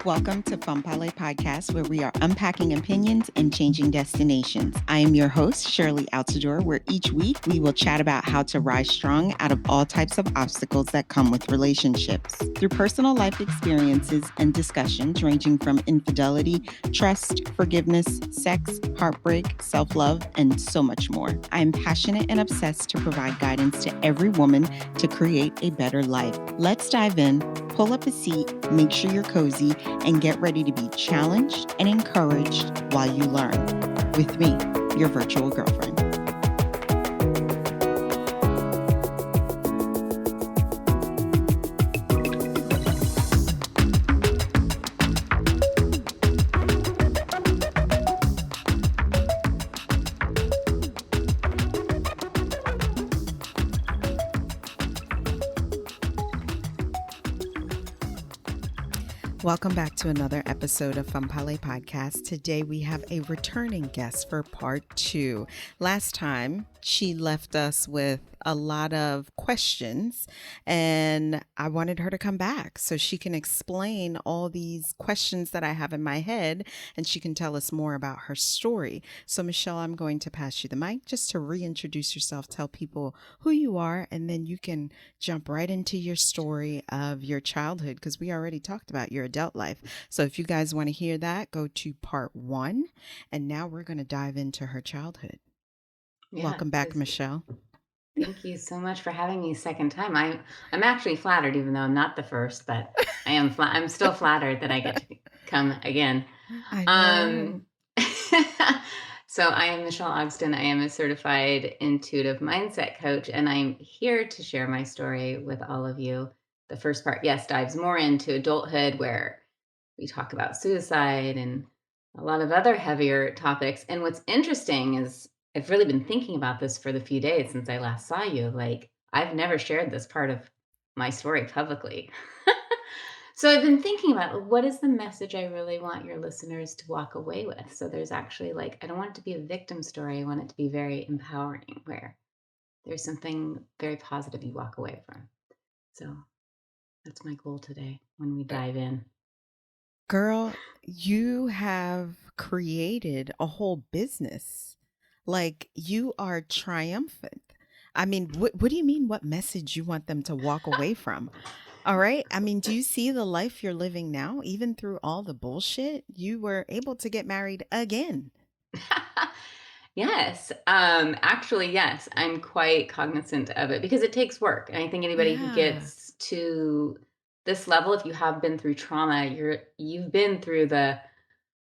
Welcome to Femme Parler Podcast, where we are unpacking opinions and changing destinations. I am your host, Shirley Altador, where each week we will chat about how to rise strong out of all types of obstacles that come with relationships. Through personal life experiences and discussions ranging from infidelity, trust, forgiveness, sex, heartbreak, self-love, and so much more. I am passionate and obsessed to provide guidance to every woman to create a better life. Let's dive in, pull up a seat, make sure you're cozy, and get ready to be challenged and encouraged while you learn. With me, your virtual girlfriend. Welcome back to another episode of Femme Parler Podcast. Today we have a returning guest for part 2. Last time she left us with a lot of questions and I wanted her to come back so she can explain all these questions that I have in my head and she can tell us more about her story. So Michele, I'm going to pass you the mic just to reintroduce yourself, tell people who you are, and then you can jump right into your story of your childhood because we already talked about your adult life. So if you guys want to hear that, go to part 1. And now we're going to dive into her childhood. Yeah, welcome back, Michele. Thank you so much for having me a second time. I'm actually flattered, even though I'm not the first, but I'm still flattered that I get to come again. I know. So I am Michele Ogsten. I am a certified intuitive mindset coach, and I'm here to share my story with all of you. The first part, yes, dives more into adulthood, where we talk about suicide and a lot of other heavier topics. And what's interesting is I've really been thinking about this for the few days since I last saw you. Like, I've never shared this part of my story publicly. So I've been thinking about what is the message I really want your listeners to walk away with. So there's actually, like, I don't want it to be a victim story. I want it to be very empowering, where there's something very positive you walk away from. So that's my goal today when we dive in. Girl, you have created a whole business. Like, you are triumphant. I mean, what do you mean what message you want them to walk away from? All right. I mean, do you see the life you're living now? Even through all the bullshit, you were able to get married again. Yes. Actually, yes, I'm quite cognizant of it because it takes work. And I think anybody who Yeah. gets to this level, if you have been through trauma, you've been through the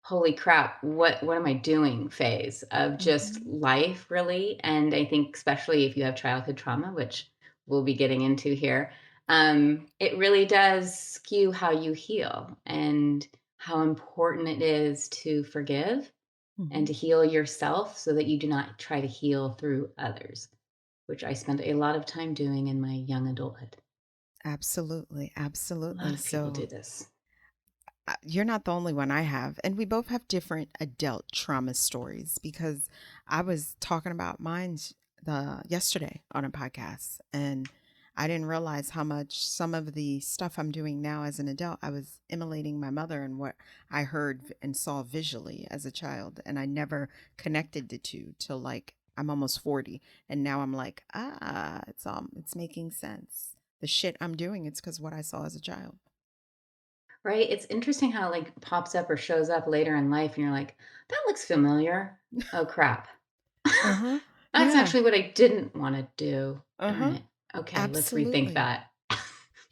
holy crap, what am I doing phase of just Mhm. life, really. And I think especially if you have childhood trauma, which we'll be getting into here, it really does skew how you heal and how important it is to forgive and to Mhm. heal yourself so that you do not try to heal through others, which I spent a lot of time doing in my young adulthood. Absolutely. A lot Absolutely. of people do So this. you're not the only one I have. And we both have different adult trauma stories because I was talking about mine yesterday on a podcast and I didn't realize how much some of the stuff I'm doing now as an adult, I was emulating my mother and what I heard and saw visually as a child. And I never connected the two till like I'm almost 40. And now I'm like, it's making sense. The shit I'm doing, it's because what I saw as a child. Right? It's interesting how it, like, pops up or shows up later in life, and you're like, "That looks familiar. Oh, crap." Uh-huh. That's Yeah. actually what I didn't wanna do. Darn Uh-huh. it. Okay, let's rethink Absolutely. that. Hmm.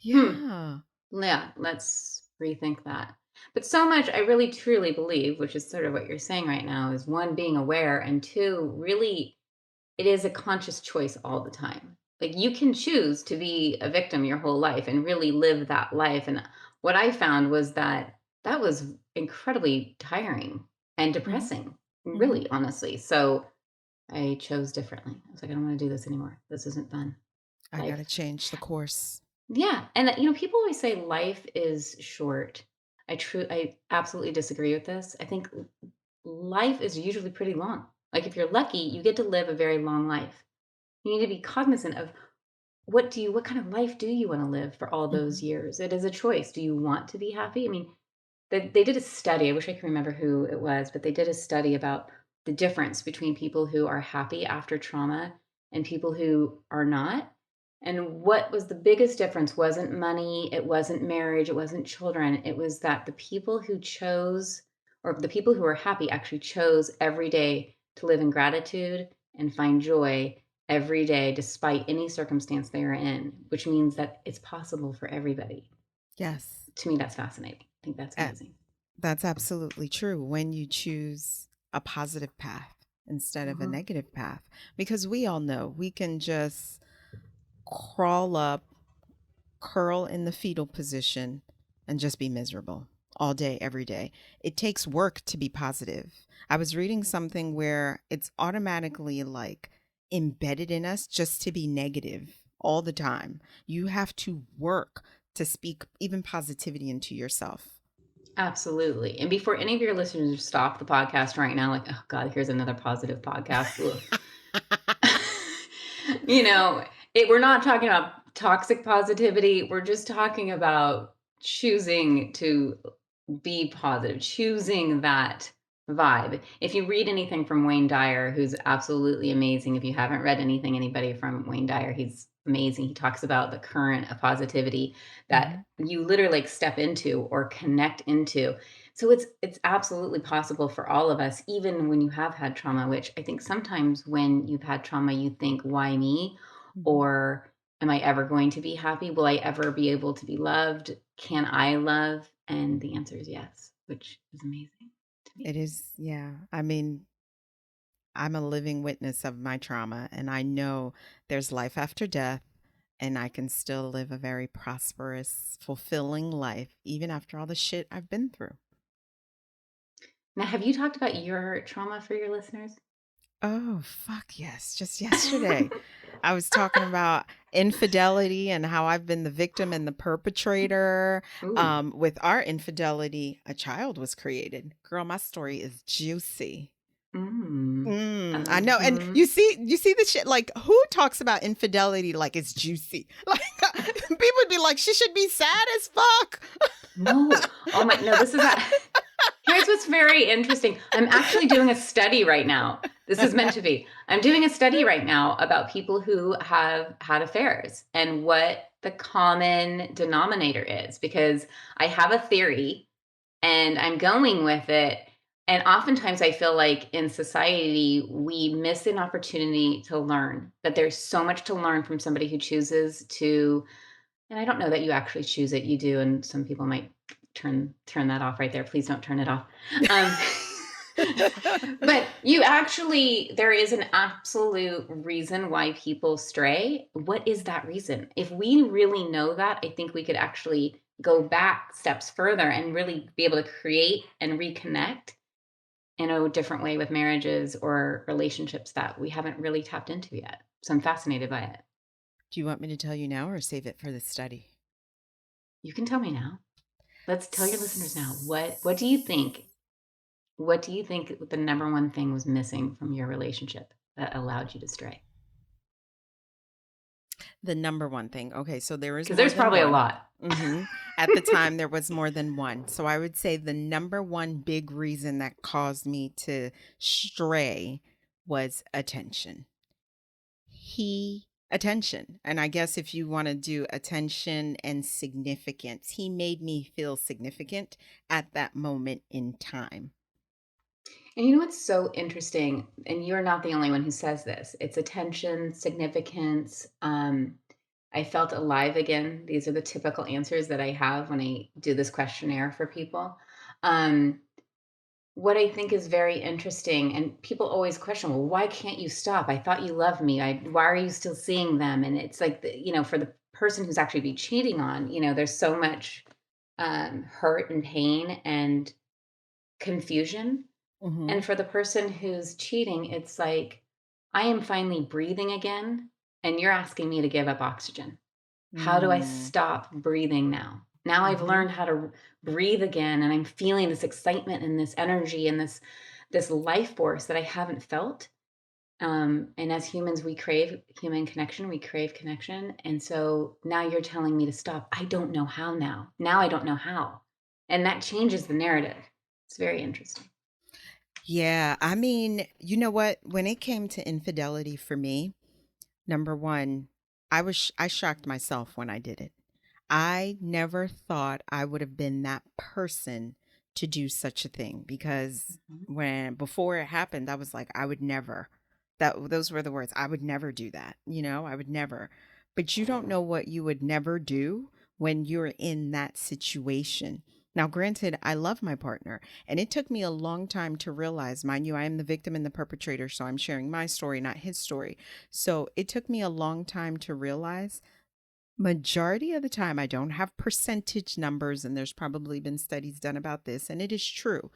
Yeah. Yeah, let's rethink that. But so much I really truly believe, which is sort of what you're saying right now, is 1, being aware, and 2, really it is a conscious choice all the time. Like, you can choose to be a victim your whole life and really live that life. And what I found was that that was incredibly tiring and Mhm. depressing, Mhm. really, honestly. So I chose differently. I was like, I don't want to do this anymore. This isn't fun. I gotta Life. change the course. Yeah. And people always say life is short. I absolutely disagree with this. I think life is usually pretty long. Like, if you're lucky, you get to live a very long life. You need to be cognizant of what kind of life do you want to live for all those Mhm. years? It is a choice. Do you want to be happy? I mean, they did a study. I wish I could remember who it was, but they did a study about the difference between people who are happy after trauma and people who are not. And what was the biggest difference wasn't money, it wasn't marriage, it wasn't children. It was that the people who chose, or the people who were happy actually chose every day to live in gratitude and find joy every day despite any circumstance they are in, which means that it's possible for everybody. Yes. To me, that's fascinating. I think that's Uh, amazing. that's absolutely true when you choose a positive path instead of a Mhm. negative path. Because we all know we can just crawl up, curl in the fetal position, and just be miserable all day, every day. It takes work to be positive. I was reading something where it's automatically like embedded in us just to be negative all the time. You have to work to speak even positivity into yourself. Absolutely. And before any of your listeners stop the podcast right now, like, oh God, here's another positive podcast. Ugh. You know, we're not talking about toxic positivity. We're just talking about choosing to be positive, choosing that vibe. If you read anything from Wayne Dyer, who's absolutely amazing, if you haven't read anybody from Wayne Dyer, he's amazing. He talks about the current of positivity that Mhm. you literally like step into or connect into. So it's absolutely possible for all of us, even when you have had trauma, which I think sometimes when you've had trauma, you think, why me? Mhm. Or am I ever going to be happy? Will I ever be able to be loved? Can I love? And the answer is yes, which is amazing to me. It is, yeah. I mean, I'm a living witness of my trauma, and I know there's life after death, and I can still live a very prosperous, fulfilling life, even after all the shit I've been through. Now, have you talked about your trauma for your listeners? Oh, fuck yes. Just yesterday, I was talking about infidelity and how I've been the victim and the perpetrator. Ooh. With our infidelity, a child was created. Girl, my story is juicy. Mm. I know. And Mhm. you see the shit, like who talks about infidelity like it's juicy? Like people would be like, she should be sad as fuck. No. Oh my no, this is a here's what's very interesting. I'm actually doing a study right now. This is meant to be. I'm doing a study right now about people who have had affairs and what the common denominator is because I have a theory and I'm going with it. And oftentimes I feel like in society, we miss an opportunity to learn that there's so much to learn from somebody who chooses to, and I don't know that you actually choose it. You do. And some people might turn that off right there. Please don't turn it off. Um, but you actually, there is an absolute reason why people stray. What is that reason? If we really know that, I think we could actually go back steps further and really be able to create and reconnect in a different way with marriages or relationships that we haven't really tapped into yet. So I'm fascinated by it. Do you want me to tell you now or save it for the study? You can tell me now. Let's tell your listeners now. What do you S- think? What do you think the number one thing was missing from your relationship that allowed you to stray? The number one thing. Okay, so there is Because more there's than probably a one. lot. At the time, there was more than one. So I would say the number one big reason that caused me to stray was attention. Attention. And I guess if you want to do attention and significance, he made me feel significant at that moment in time. And you know what's so interesting? And you're not the only one who says this. It's attention, significance. I felt alive again. These are the typical answers that I have when I do this questionnaire for people. Um, what I think is very interesting, and people always question, well, why can't you stop? I thought you loved me. Why are you still seeing them? And it's like, for the person who's actually be cheating on, there's so much hurt and pain and confusion. Hmm. And for the person who's cheating, it's like, I am finally breathing again, and you're asking me to give up oxygen. How do I Mm. stop breathing now? Now I've Hmm. learned how to breathe again, and I'm feeling this excitement and this energy and this life force that I haven't felt. And as humans, we crave human connection. We crave connection, and so now you're telling me to stop. I don't know how now. Now I don't know how, And that changes the narrative. It's very interesting. Yeah, I mean, you know what? When it came to infidelity for me, number one, I shocked myself when I did it. I never thought I would have been that person to do such a thing because Mhm. when before it happened, I was like, I would never. Those were the words. I would never do that. I would never. But you don't know what you would never do when you're in that situation. Now, granted, I love my partner, and it took me a long time to realize, mind you, I am the victim and the perpetrator, so I'm sharing my story, not his story. So it took me a long time to realize majority of the time, I don't have percentage numbers, and there's probably been studies done about this, and it is true.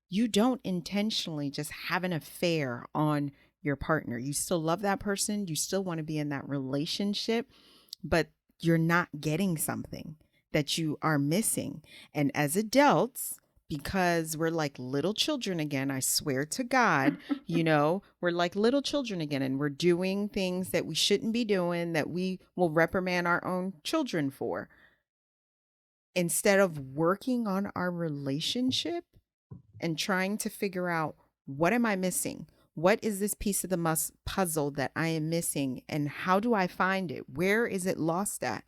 You don't intentionally just have an affair on your partner. You still love that person, you still want to be in that relationship, but you're not getting something that you are missing. And as adults, because we're like little children again, I swear to God, we're like little children again, and we're doing things that we shouldn't be doing, that we will reprimand our own children for. Instead of working on our relationship and trying to figure out, what am I missing? What is this piece of the puzzle that I am missing? And how do I find it? Where is it lost at?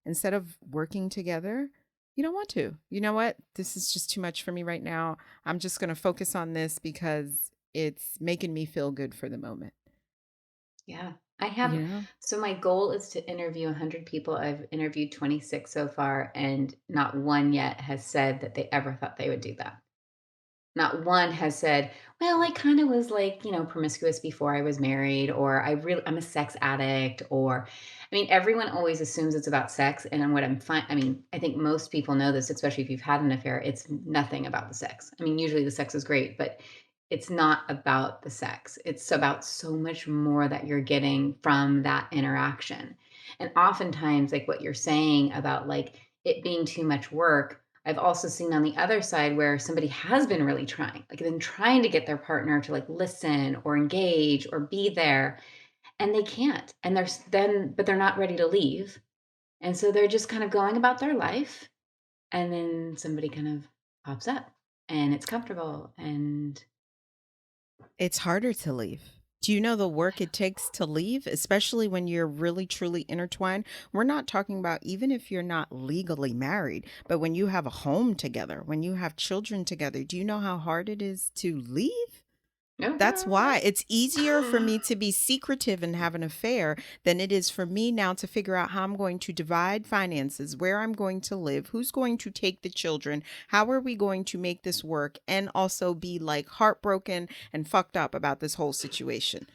Instead of working together, you don't want to. You know what? This is just too much for me right now. I'm just going to focus on this because it's making me feel good for the moment. Yeah. I have, You know? so my goal is to interview 100 people. I've interviewed 26 so far, and not one yet has said that they ever thought they would do that. Not one has said, "Well, I kind of was like, promiscuous before I was married," or I'm a sex addict," or I mean, everyone always assumes it's about sex, and then what I mean, I think most people know this, especially if you've had an affair, it's nothing about the sex. I mean, usually the sex is great, but it's not about the sex. It's about so much more that you're getting from that interaction. And oftentimes, like what you're saying about like it being too much work, I've also seen on the other side where somebody has been really trying, like been trying to get their partner to like listen or engage or be there, and they can't. And but they're not ready to leave. And so they're just kind of going about their life. And then somebody kind of pops up and it's comfortable. And It's harder to leave. Do you know the work it takes to leave, especially when you're really truly intertwined? We're not talking about even if you're not legally married, but when you have a home together, when you have children together, do you know how hard it is to leave? no, That's why girl. it's easier for me to be secretive and have an affair than it is for me now to figure out how I'm going to divide finances, where I'm going to live, who's going to take the children, how are we going to make this work, and also be like heartbroken and fucked up about this whole situation.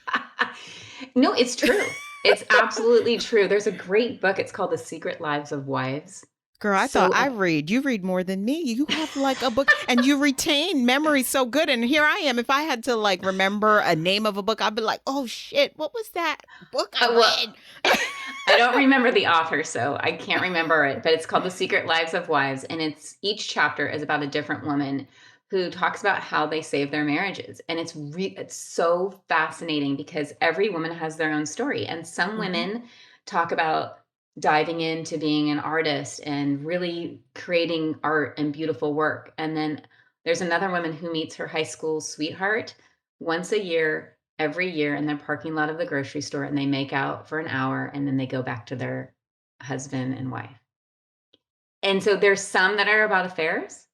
No, it's true. It's absolutely true. There's a great book. It's called The Secret Lives of Wives. Girl, I thought So I read. You read more than me. You have like a book and you retain memory so good. And here I am. If I had to like remember a name of a book, I'd be like, oh shit, what was that book I well, read? I don't remember the author, so I can't remember it, but it's called The Secret Lives of Wives, and each chapter is about a different woman who talks about how they save their marriages. And it's so fascinating because every woman has their own story, and some Mhm. women talk about diving into being an artist and really creating art and beautiful work. And then there's another woman who meets her high school sweetheart once a year, every year, in the parking lot of the grocery store, and they make out for an hour and then they go back to their husband and wife. And so there's some that are about affairs,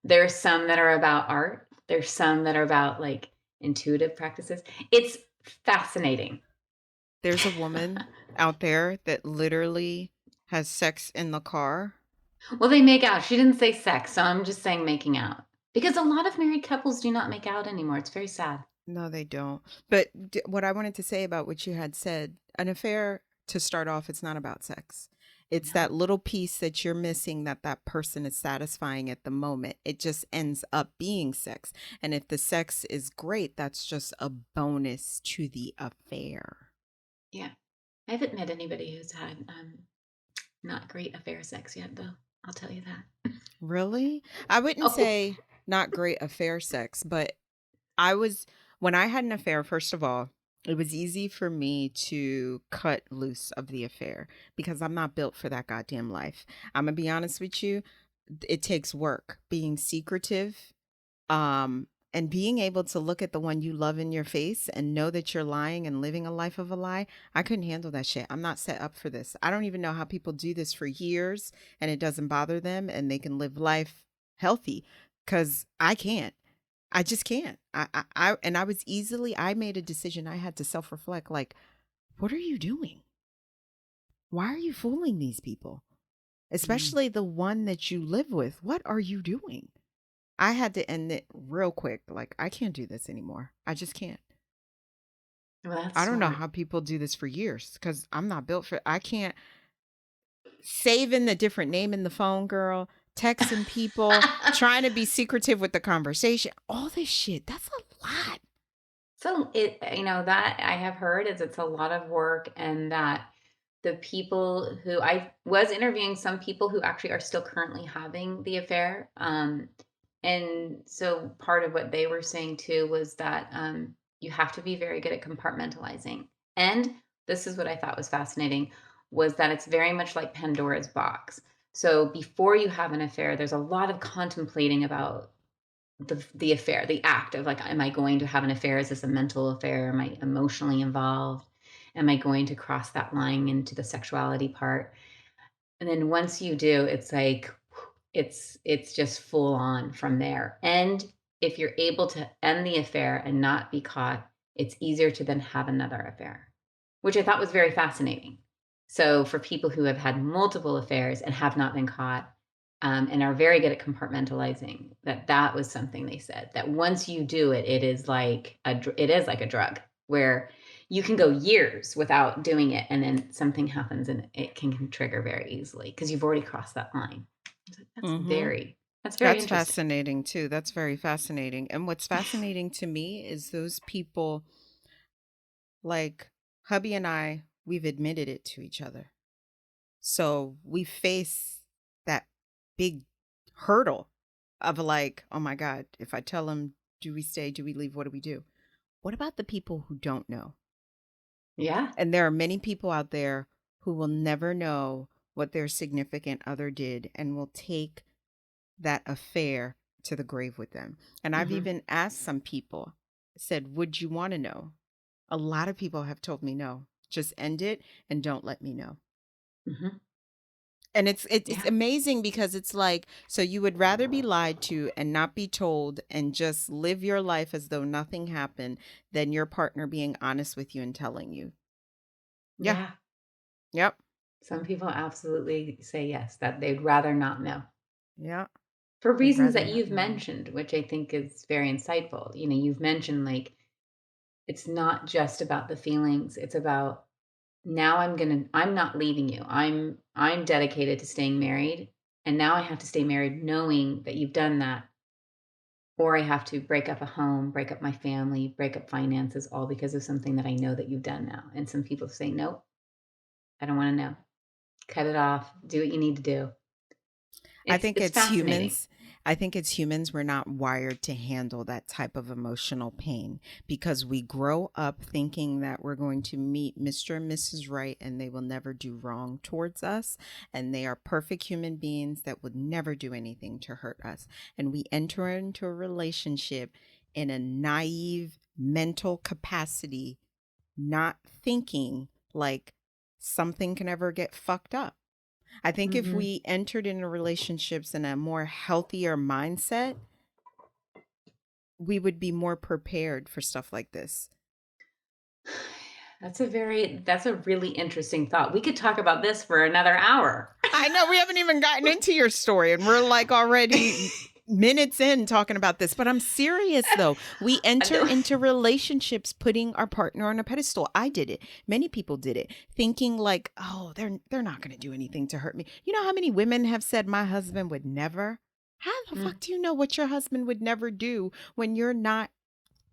there's some that are about art, there's some that are about like intuitive practices. It's fascinating. There's a woman out there that literally has sex in the car. Well, they make out. She didn't say sex, so I'm just saying making out. Because a lot of married couples do not make out anymore. It's very sad. No, they don't. But what I wanted to say about what you had said, an affair, to start off, it's not about sex. It's No. that little piece that you're missing that that person is satisfying at the moment. It just ends up being sex. And if the sex is great, that's just a bonus to the affair. Yeah. I haven't met anybody who's had not great affair sex yet, though. I'll tell you that. Really? I wouldn't Oh, say not great affair sex, but I was, when I had an affair, first of all, it was easy for me to cut loose of the affair because I'm not built for that goddamn life. I'm gonna be honest with you. it takes work being secretive, and being able to look at the one you love in your face and know that you're lying and living a life of a lie. I couldn't handle that shit. I'm not set up for this. I don't even know how people do this for years and it doesn't bother them and they can live life healthy, because I can't. I just can't. And I made a decision. I had to self-reflect, like, what are you doing? Why are you fooling these people? Mm. Especially the one that you live with. What are you doing? I had to end it real quick. Like, I can't do this anymore. I just can't. Well, that's I don't know smart. how people do this for years, because I'm not built for I can't. Saving the different name in the phone, girl, texting people, trying to be secretive with the conversation, all this shit. That's a lot. So it, that I have heard is it's a lot of work, and that the people who I was interviewing, some people who actually are still currently having the affair. And so part of what they were saying too was that you have to be very good at compartmentalizing. And this is what I thought was fascinating, was that it's very much like Pandora's box. So before you have an affair, there's a lot of contemplating about the affair, the act of like, am I going to have an affair? Is this a mental affair? Am I emotionally involved? Am I going to cross that line into the sexuality part? And then once you do, it's like it's just full on from there. And if you're able to end the affair and not be caught, it's easier to then have another affair, which I thought was very fascinating. So for people who have had multiple affairs and have not been caught, and are very good at compartmentalizing, that was something they said, that once you do it, it is like a drug, where you can go years without doing it, and then something happens and it can trigger very easily because you've already crossed that line. I was like, Mm-hmm. that's very That's interesting. fascinating too. That's very fascinating. And what's fascinating to me is those people, like hubby and I, we've admitted it to each other. So we face that big hurdle of like, oh my God, if I tell him, do we stay? Do we leave? What do we do? What about the people who don't know? Yeah. And there are many people out there who will never know what their significant other did and will take that affair to the grave with them. And I've Hmm. even asked some people, said, would you want to know? A lot of people have told me no. Just end it and don't let me know. Hmm. And it's Yeah. amazing, because it's like, so you would rather be lied to and not be told and just live your life as though nothing happened, than your partner being honest with you and telling you. Yeah. Yeah. Yep. Some people absolutely say yes, that they'd rather not know, Yeah. for They'd reasons rather that not you've know. mentioned, which I think is very insightful. You've mentioned, like, it's not just about the feelings, it's about, now I'm not leaving you. I'm dedicated to staying married, and now I have to stay married knowing that you've done that, or I have to break up a home, break up my family, break up finances, all because of something that I know that you've done now. And some people say, "Nope, I don't wanna know. Cut it off. Do what you need to do." I It's think it's it's fascinating. humans. I think it's humans. We're not wired to handle that type of emotional pain, because we grow up thinking that we're going to meet Mr. and Mrs. Right and they will never do wrong towards us. And they are perfect human beings that would never do anything to hurt us. And we enter into a relationship in a naive mental capacity, not thinking like something can ever get fucked up. I think if Mhm. we entered into relationships in a more healthier mindset, we would be more prepared for stuff like this. That's a really interesting thought. We could talk about this for another hour. I know we haven't even gotten into your story and we're like already minutes in talking about this, but I'm serious though. We enter No. into relationships putting our partner on a pedestal. I did it. Many people did it, thinking like, "Oh, they're not going to do anything to hurt me." You know how many women have said my husband would never? How the Mm, fuck do you know what your husband would never do when you're not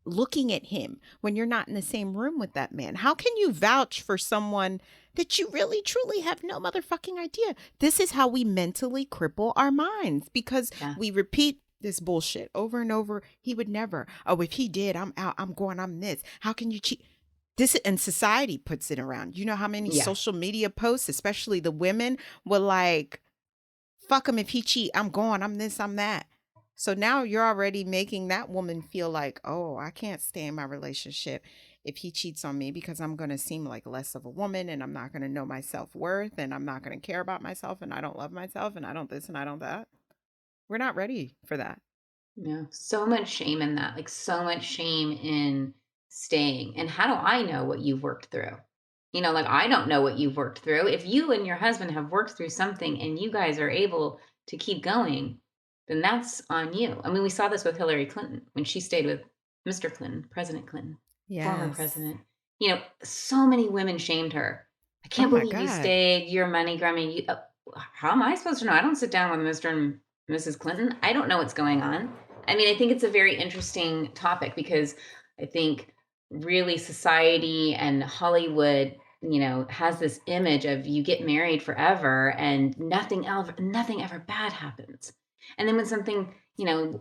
looking at him, when you're not in the same room with that man? How can you vouch for someone that you really truly have no motherfucking idea? This is how we mentally cripple our minds, because yeah. we repeat this bullshit over and over. He would never. Oh, if he did, I'm out. I'm going. I'm this. How can you cheat? This, and society puts it around. You know how many Yeah. social media posts, especially the women, were like Fuck him if he cheat. I'm gone. I'm this, I'm that. So now you're already making that woman feel like, oh, I can't stay in my relationship if he cheats on me because I'm going to seem like less of a woman and I'm not going to know my self-worth and I'm not going to care about myself and I don't love myself and I don't this and I don't that. We're not ready for that. Yeah, so much shame in that, like so much shame in staying. And how do I know what you've worked through? Like I don't know what you've worked through. If you and your husband have worked through something and you guys are able to keep going, then that's on you. I mean, we saw this with Hillary Clinton when she stayed with Mr. Clinton, President Clinton, former Yes. president. So many women shamed her. I Oh can't my believe you God. stayed. Your money, Grammy. How am I supposed to know? I don't sit down with Mr. and Mrs. Clinton. I don't know what's going on. I mean, I think it's a very interesting topic because I think really society and Hollywood, has this image of you get married forever and nothing ever bad happens. And then when something,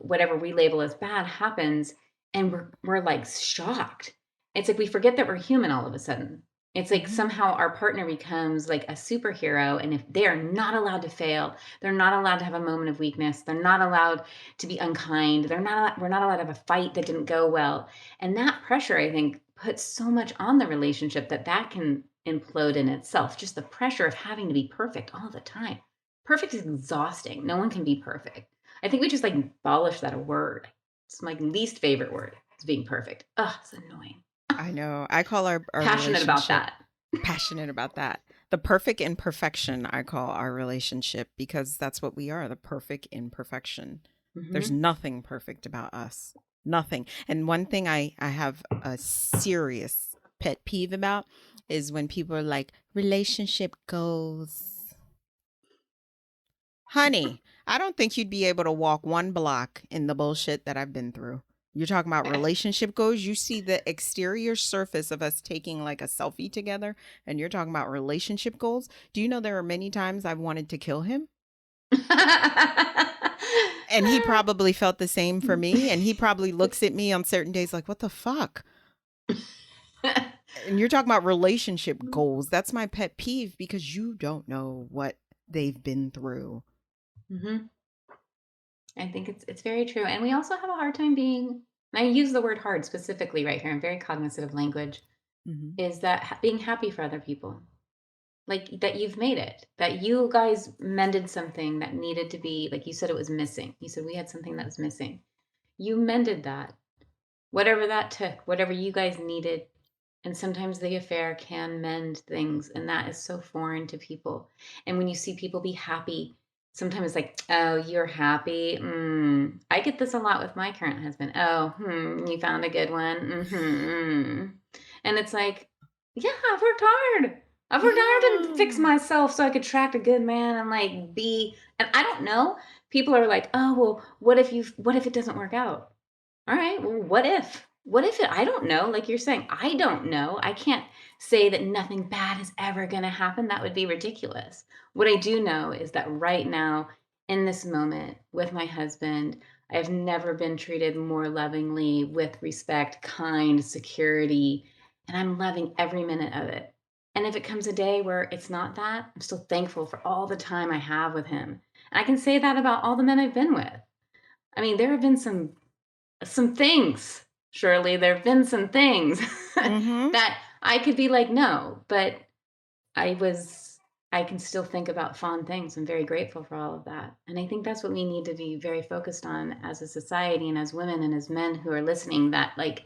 whatever we label as bad happens and we're like shocked. It's like we forget that we're human all of a sudden. It's like Hmm. somehow our partner becomes like a superhero and if they are not allowed to fail, they're not allowed to have a moment of weakness, they're not allowed to be unkind. We're not allowed to have a fight that didn't go well. And that pressure, I think, puts so much on the relationship that can implode in itself. Just the pressure of having to be perfect all the time. Perfect is exhausting. No one can be perfect. I think we just like abolish that a word. It's my least favorite word. It's being perfect. Ugh, it's annoying. I know. I call our Passionate about relationship that. passionate about that. The perfect imperfection, I call our relationship because that's what we are, the perfect imperfection. There's Hmm. nothing perfect about us. Nothing. And one thing I have a serious pet peeve about is when people are like, relationship goals. Honey, I don't think you'd be able to walk one block in the bullshit that I've been through. You're talking about relationship goals. You see the exterior surface of us taking like a selfie together, and you're talking about relationship goals. Do you know there are many times I've wanted to kill him? And he probably felt the same for me. And he probably looks at me on certain days like, what the fuck? And you're talking about relationship goals. That's my pet peeve because you don't know what they've been through. Hmm. I think it's very true. And we also have a hard time being, and I use the word hard specifically right here. I'm very cognizant of language, Hmm. is that being happy for other people. Like that you've made it, that you guys mended something that needed to be, like you said, it was missing. You said we had something that was missing. You mended that, whatever that took, whatever you guys needed. And sometimes the affair can mend things, and that is so foreign to people. And when you see people be happy, sometimes it's like, oh, you're happy. I get this a lot with my current husband. Oh, you found a good one. And it's like, yeah, I've worked hard. I've worked hard to fix Yeah. myself so I could attract a good man and like be. And I don't know. People are like, oh, well, what if it doesn't work out? All right, well, what if? What if I don't know, like you're saying, I don't know. I can't say that nothing bad is ever going to happen. That would be ridiculous. What I do know is that right now, in this moment with my husband, I have never been treated more lovingly with respect, kind, security, and I'm loving every minute of it. And if it comes a day where it's not that, I'm still thankful for all the time I have with him. And I can say that about all the men I've been with. I mean, there have been some things. Surely there have been some things Mm-hmm. that I could be like, no, but I was, I can still think about fond things. I'm very grateful for all of that. And I think that's what we need to be very focused on as a society and as women and as men who are listening, that like,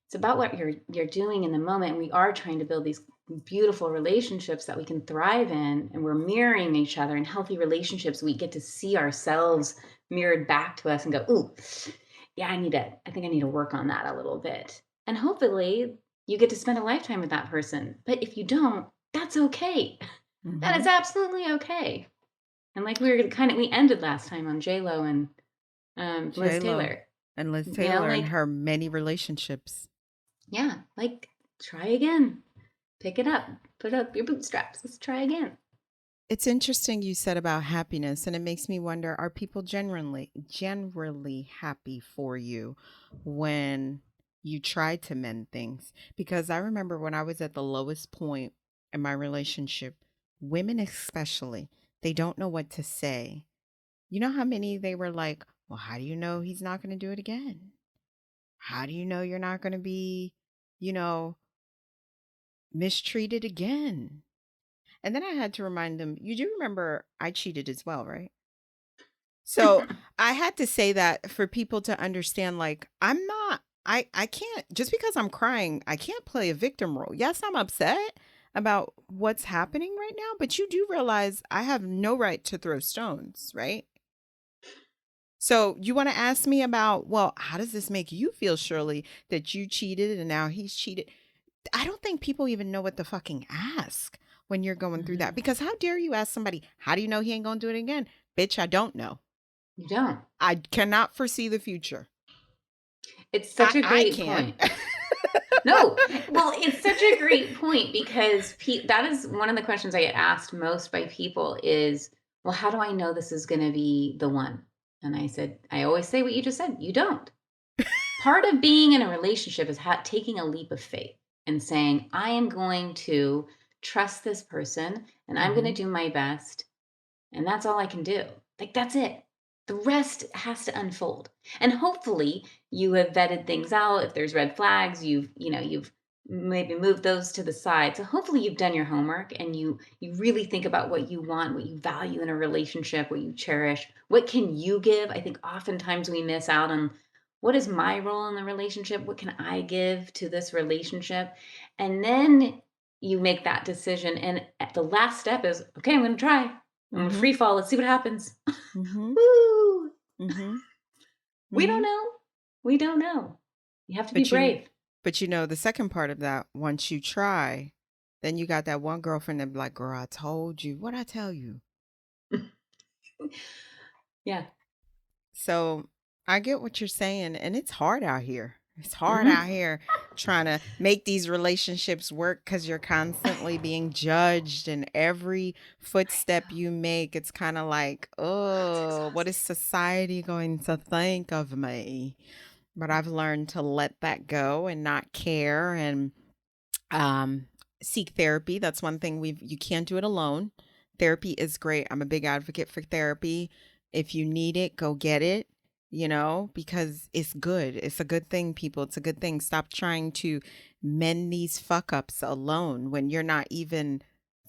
it's about what you're doing in the moment. We are trying to build these beautiful relationships that we can thrive in, and we're mirroring each other in healthy relationships. We get to see ourselves mirrored back to us and go, ooh, yeah, I think I need to work on that a little bit. And hopefully you get to spend a lifetime with that person. But if you don't, that's okay. That Mm-hmm. is absolutely okay. And like we ended last time on J Lo and Liz J-Lo Taylor. and Liz You know, Taylor and like, her many relationships. yeah, like try again. Pick it up. Put up your bootstraps. Let's try again. It's interesting you said about happiness, and it makes me wonder, are people generally happy for you when you try to mend things? Because I remember when I was at the lowest point in my relationship, women especially, They don't know what to say. You know how many they were like, well, how do you know he's not going to do it again? How do you know you're not going to be, you know, mistreated again? And then I had to remind them, you do remember I cheated as well, right? So I had to say that for people to understand, like, I can't, just because I'm crying, I can't play a victim role. Yes, I'm upset about what's happening right now, but you do realize I have no right to throw stones, right? So you want to ask me about, well, how does this make you feel, Shirley, that you cheated and now he's cheated? I don't think people even know what to fucking ask when you're going through that. Mhm. Because how dare you ask somebody, how do you know he ain't going to do it again? Bitch, I don't know. You don't. I cannot foresee the future. It's such a I great can. point. No, well, it's such a great point because that is one of the questions I get asked most by people is, well, how do I know this is going to be the one? And I said, I always say what you just said. You don't. Part of being in a relationship is taking a leap of faith and saying, I am going to trust this person and I'm going to Hmm. do my best. And that's all I can do. Like, that's it. The rest has to unfold. And hopefully you have vetted things out. If there's red flags, you've maybe moved those to the side. So hopefully you've done your homework and you really think about what you want, what you value in a relationship, what you cherish. What can you give? I think oftentimes we miss out on what is my role in the relationship? What can I give to this relationship? And then you make that decision. And at the last step is, okay, I'm going to try. I'm gonna Hmm. free fall. Let's see what happens. Hmm. Woo! Hmm. We don't Hmm. know. We don't know. You have to be But you, brave. but you know, the second part of that, once you try, then you got that one girlfriend that be like, girl, I told you. What I tell you? Yeah. So I get what you're saying, and it's hard out here. It's hard Mhm. out here trying to make these relationships work because you're constantly being judged, and every footstep you make, it's kind of like, It's oh, what is exhausting. society going to think of me? But I've learned to let that go and not care and um, seek therapy. That's one thing you can't do it alone. Therapy is great. I'm a big advocate for therapy. If you need it, go get it, because it's good. It's a good thing, people. It's a good thing. Stop trying to mend these fuck ups alone when you're not even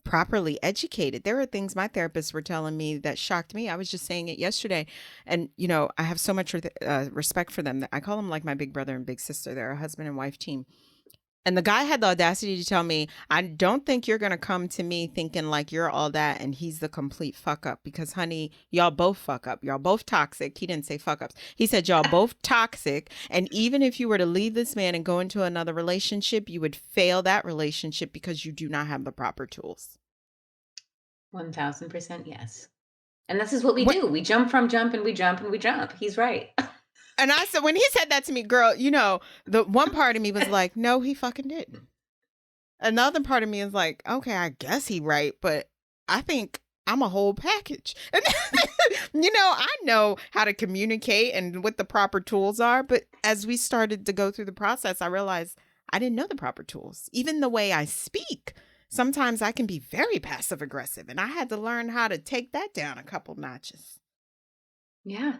properly educated. There are things my therapists were telling me that shocked me. I was just saying it yesterday. And, I have so much respect for them that I call them like my big brother and big sister. They're a husband and wife team. And the guy had the audacity to tell me, I don't think you're going to come to me thinking like you're all that and he's the complete fuck up because, honey, y'all both fuck up. Y'all both toxic. He didn't say fuck ups. He said, y'all both toxic. And even if you were to leave this man and go into another relationship, you would fail that relationship because you do not have the proper tools. 1000% yes. And this is what we What? do. We jump from jump and we jump and we jump. He's right. And I said, when he said that to me, girl, the one part of me was like, no, he fucking didn't. Another part of me is like, okay, I guess he right, but I think I'm a whole package. And I know how to communicate and what the proper tools are, but as we started to go through the process, I realized I didn't know the proper tools. Even the way I speak, sometimes I can be very passive aggressive, and I had to learn how to take that down a couple notches. Yeah.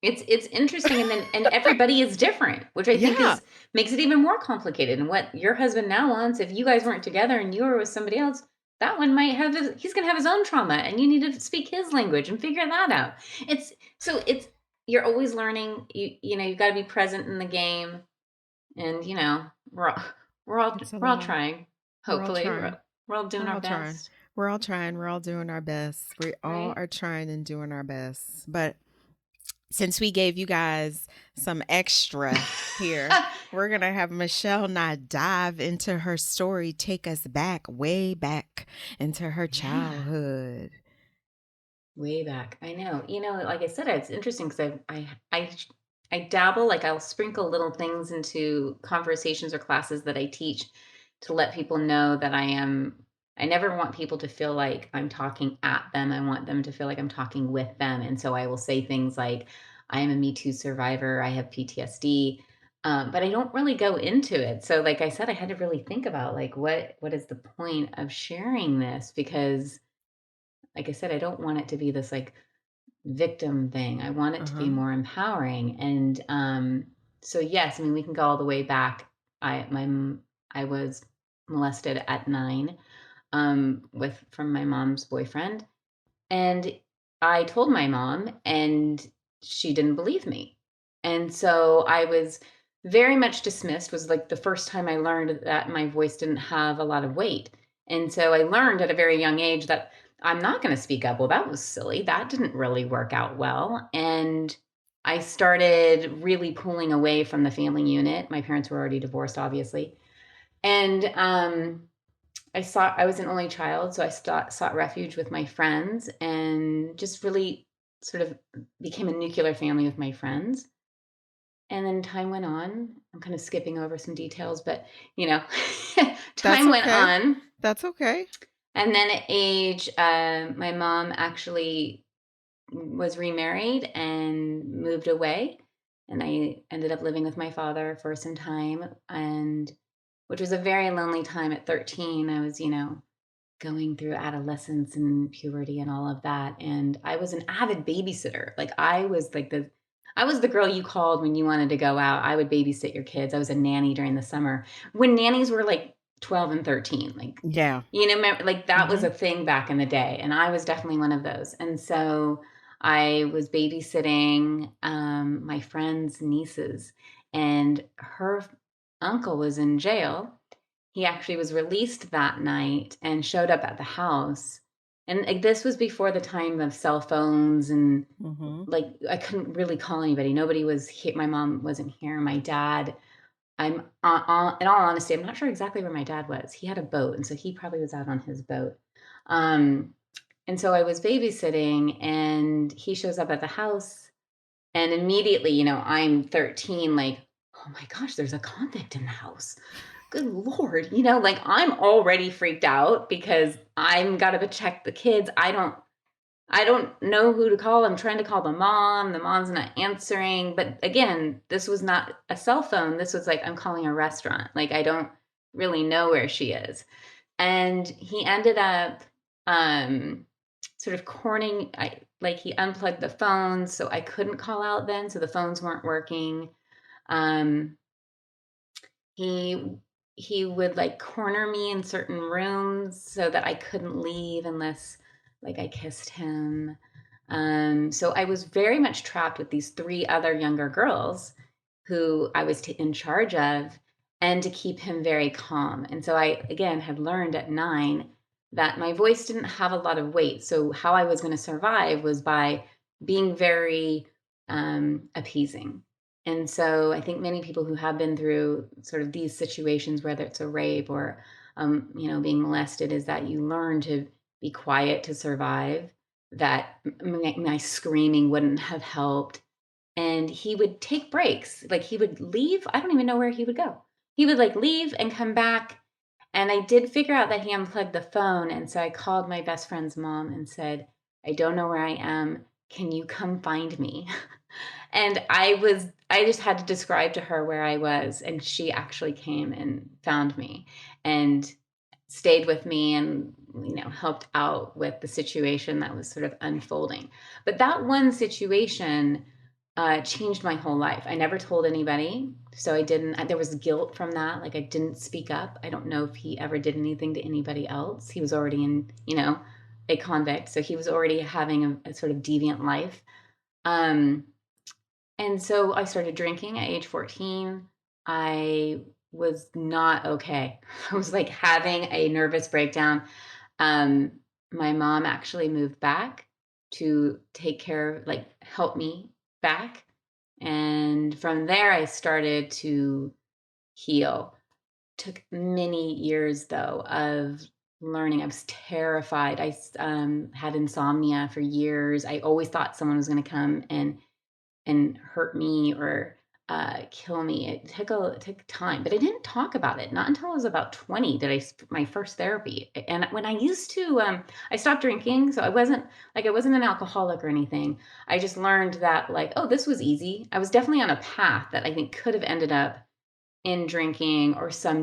It's interesting and everybody is different, which I think Yeah. is makes it even more complicated. And what your husband now wants, if you guys weren't together and you were with somebody else, that one might have he's going to have his own trauma and you need to speak his language and figure that out. It's you're always learning, you've got to be present in the game and It's a we're all lot. trying. We're all Hopefully trying. we're all doing We're our all trying. best, We're all trying. We're all doing our best. We all right? are trying and doing our best. But since we gave you guys some extra here, we're going to have Michelle now dive into her story, take us back, way back into her Yeah. childhood. Way back. I know. Like I said, it's interesting because I dabble, like I'll sprinkle little things into conversations or classes that I teach to let people know that I never want people to feel like I'm talking at them. I want them to feel like I'm talking with them. And so I will say things like, I am a Me Too survivor. I have PTSD. But I don't really go into it. So like I said, I had to really think about like what is the point of sharing this? Because like I said, I don't want it to be this like victim thing. I want it to be Uh-huh. more empowering. And so yes, I mean we can go all the way back. I was molested at 9 with from my mom's boyfriend, and I told my mom, and she didn't believe me. And so I was very much dismissed, was like the first time I learned that my voice didn't have a lot of weight. And so I learned at a very young age that I'm not going to speak up. Well, that was silly. That didn't really work out well. And I started really pulling away from the family unit. My parents were already divorced, obviously. And I was an only child, so I sought refuge with my friends and just really sort of became a nuclear family with my friends. And then time went on. I'm kind of skipping over some details, but you know, That's time went okay. on. That's okay. And then at age, my mom actually was remarried and moved away. And I ended up living with my father for some time, and which was a very lonely time at 13. I was, going through adolescence and puberty and all of that. And I was an avid babysitter. Like I was the girl you called when you wanted to go out. I would babysit your kids. I was a nanny during the summer when nannies were like 12 and 13. Like, Yeah. like that was Mm-hmm. a thing back in the day. And I was definitely one of those. And so I was babysitting my friend's nieces, and her uncle was in jail. He actually was released that night and showed up at the house. And like, this was before the time of cell phones, and Mm-hmm. like I couldn't really call anybody. Nobody was here. My mom wasn't here. My dad, in all honesty, I'm not sure exactly where my dad was. He had a boat, and so he probably was out on his boat. Um, and so I was babysitting, and he shows up at the house, and immediately, I'm 13, like, oh my gosh, there's a convict in the house. Good Lord. Like I'm already freaked out because I'm got to check the kids. I don't know who to call. I'm trying to call the mom. The mom's not answering. But again, this was not a cell phone. This was like I'm calling a restaurant. Like I don't really know where she is. And he ended up sort of cornering. Like he unplugged the phones, so I couldn't call out then. So the phones weren't working. Um, he he would like corner me in certain rooms so that I couldn't leave unless like I kissed him. So I was very much trapped with these three other younger girls who I was in charge of, and to keep him very calm. And so I again had learned at 9 that my voice didn't have a lot of weight. So how I was going to survive was by being very appeasing. And so I think many people who have been through sort of these situations, whether it's a rape or, being molested, is that you learn to be quiet to survive, that my screaming wouldn't have helped. And he would take breaks. Like he would leave. I don't even know where he would go. He would like leave and come back. And I did figure out that he unplugged the phone. And so I called my best friend's mom and said, I don't know where I am. Can you come find me? And I just had to describe to her where I was. And she actually came and found me and stayed with me and, helped out with the situation that was sort of unfolding. But that one situation changed my whole life. I never told anybody. So I didn't, there was guilt from that. Like I didn't speak up. I don't know if he ever did anything to anybody else. He was already in, a convict. So he was already having a sort of deviant life. Um, and so I started drinking at age 14. I was not okay. I was like having a nervous breakdown. Um, my mom actually moved back to take care, like help me back. And from there, I started to heal. Took many years though of learning. I was terrified. I had insomnia for years. I always thought someone was going to come and hurt me or kill me. It took time, but I didn't talk about it. Not until I was about 20 did my first therapy. And when I used to, I stopped drinking, so I wasn't an alcoholic or anything. I just learned that like, oh, this was easy. I was definitely on a path that I think could have ended up in drinking or some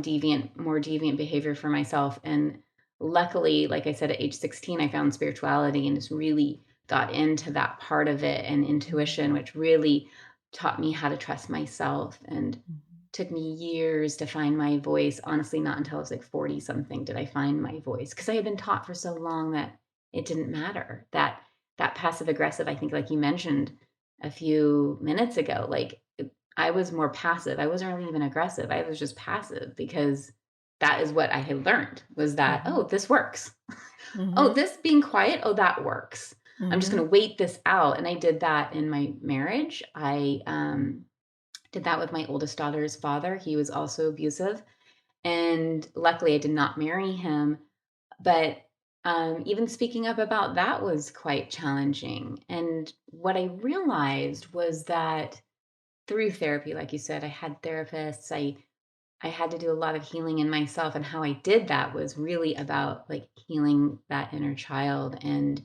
more deviant behavior for myself. And luckily, like I said, at age 16, I found spirituality and just really got into that part of it, and intuition, Mhm. which really taught me how to trust myself, and Mhm. took me years to find my voice. Honestly, not until I was like 40 something did I find my voice, because I had been taught for so long that it didn't matter. That passive aggressive, I think, like you mentioned a few minutes ago, like I was more passive. I wasn't really even aggressive. I was just passive, because that is what I had learned, was that, Mhm. oh, this works. Oh, Mhm. this being quiet, oh, that works. I'm just Mhm. going to wait this out. And I did that in my marriage. I did that with my oldest daughter's father. He was also abusive. And luckily, I did not marry him. But even speaking up about that was quite challenging. And what I realized was that through therapy, like you said, I had therapists. I had to do a lot of healing in myself, and how I did that was really about like healing that inner child and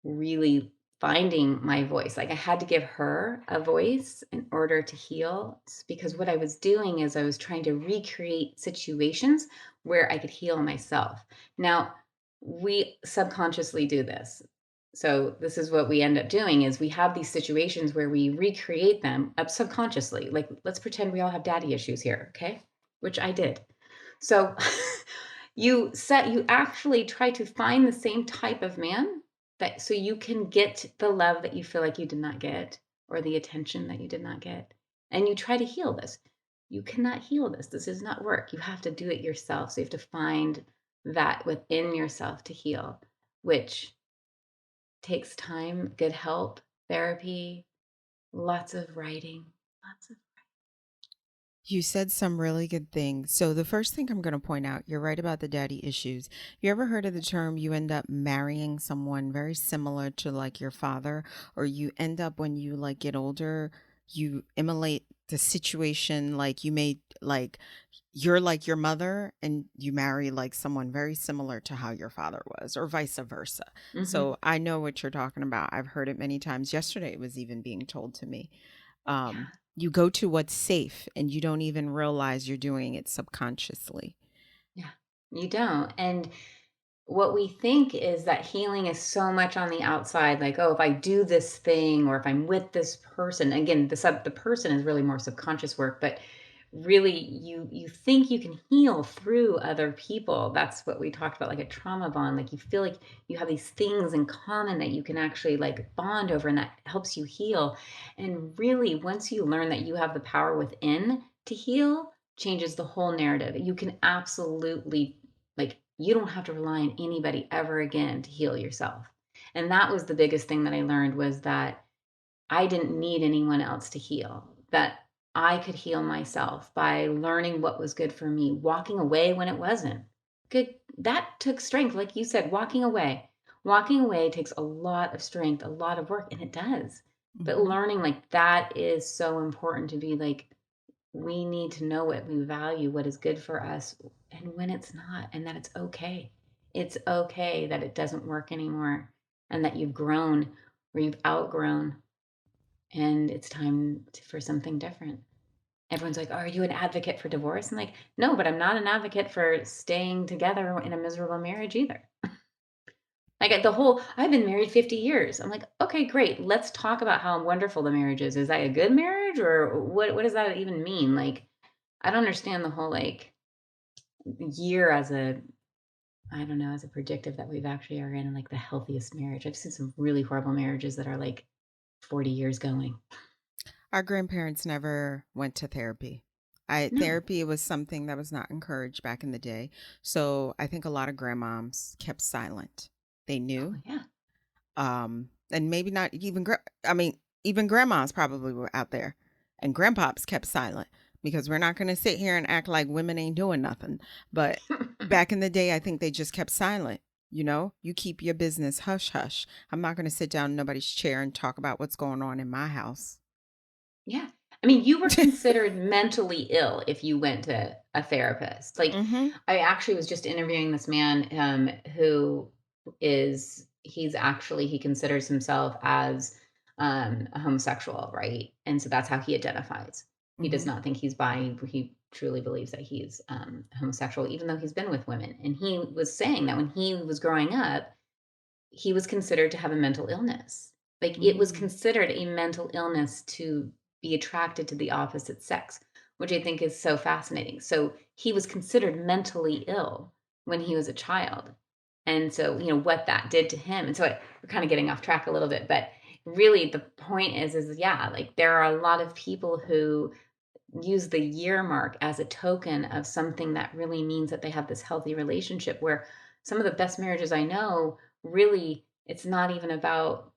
really finding my voice. Like I had to give her a voice in order to heal, because what I was doing is I was trying to recreate situations where I could heal myself. Now, we subconsciously do this. So this is what we end up doing, is we have these situations where we recreate them up subconsciously. Like let's pretend we all have daddy issues here, okay? Which I did. So you actually try to find the same type of man, that so you can get the love that you feel like you did not get, or the attention that you did not get, and you try to heal this. You cannot heal this. This does not work. You have to do it yourself. So you have to find that within yourself to heal, which takes time, good help, therapy, lots of writing, lots of. You said some really good things. So the first thing I'm going to point out, you're right about the daddy issues. You ever heard of the term you end up marrying someone very similar to like your father, or you end up when you like get older, you emulate the situation, like you made like you're like your mother and you marry like someone very similar to how your father was, or vice versa. Mhm. So I know what you're talking about. I've heard it many times. Yesterday it was even being told to me. Yeah. You go to what's safe and you don't even realize you're doing it subconsciously. Yeah. You don't. And what we think is that healing is so much on the outside, like, oh, if I do this thing, or if I'm with this person, again, the person is really more subconscious work, but really you think you can heal through other people. That's what we talked about, like a trauma bond. Like you feel like you have these things in common that you can actually like bond over, and that helps you heal. And really, once you learn that you have the power within to heal, changes the whole narrative. You can absolutely, like, you don't have to rely on anybody ever again to heal yourself. And that was the biggest thing that I learned, was that I didn't need anyone else to heal, that I could heal myself by learning what was good for me, walking away when it wasn't. Good. That took strength. Like you said, walking away. Walking away takes a lot of strength, a lot of work, and it does. But Hmm. learning like that is so important, to be like, we need to know what we value, what is good for us, and when it's not, and that it's okay. It's okay that it doesn't work anymore, and that you've grown, or you've outgrown, and it's time for something different. Everyone's like, "Are you an advocate for divorce?" I'm like, "No, but I'm not an advocate for staying together in a miserable marriage either." Like the whole, I've been married 50 years. I'm like, okay, great. Let's talk about how wonderful the marriage is. Is that a good marriage, or what does that even mean? Like, I don't understand the whole like year as a, I don't know, as a predictive that we've actually are in like the healthiest marriage. I've seen some really horrible marriages that are like 40 years going. Our grandparents never went to therapy. No. Therapy was something that was not encouraged back in the day. So I think a lot of grandmoms kept silent. They Oh knew. yeah. And maybe not even, I mean, even grandmas probably were out there, and grandpops kept silent, because we're not going to sit here and act like women ain't doing nothing. But back in the day, I think they just kept silent. You keep your business hush hush. I'm not going to sit down in nobody's chair and talk about what's going on in my house. Yeah. I mean, you were considered mentally ill if you went to a therapist. Like, Mm-hmm. I actually was just interviewing this man, who he's actually, he considers himself as a homosexual, right? And so that's how he identifies. He does Mm-hmm. not think he's bi. He truly believes that he's homosexual, even though he's been with women. And he was saying that when he was growing up, he was considered to have a mental illness. Like, it was Mm, considered a mental illness to be attracted to the opposite sex, which I think is so fascinating. So he was considered mentally ill when he was a child. And so, what that did to him. And so we're kind of getting off track a little bit, but really the point is yeah, like there are a lot of people who use the year mark as a token of something that really means that they have this healthy relationship, where some of the best marriages I know, really, it's not even about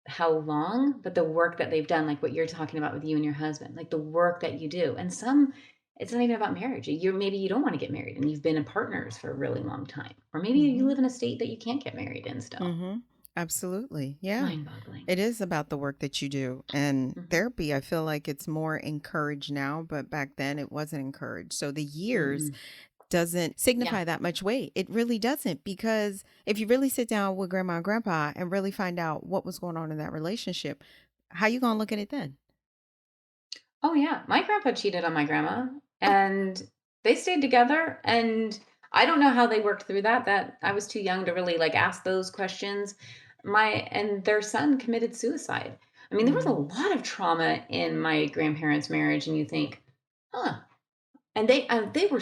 how long, but the work that they've done, like what you're talking about with you and your husband, like the work that you do. And some, it's not even about marriage. Maybe you don't want to get married and you've been in partners for a really long time. Or maybe you mhm, live in a state that you can't get married in still. mhm. Absolutely. Yeah. Mind boggling. It is about the work that you do. And Hmm. therapy, I feel like it's more encouraged now, but back then it wasn't encouraged. So the years Hmm. doesn't Yeah. signify that much weight. It really doesn't, because if you really sit down with grandma and grandpa and really find out what was going on in that relationship, how you going to look at it then? Oh, yeah. My grandpa cheated on my grandma, and they stayed together, and I don't know how they worked through that I was too young to really, like, ask those questions. And their son committed suicide. I mean, there was a Mm, lot of trauma in my grandparents' marriage, and you think, "Huh." And they were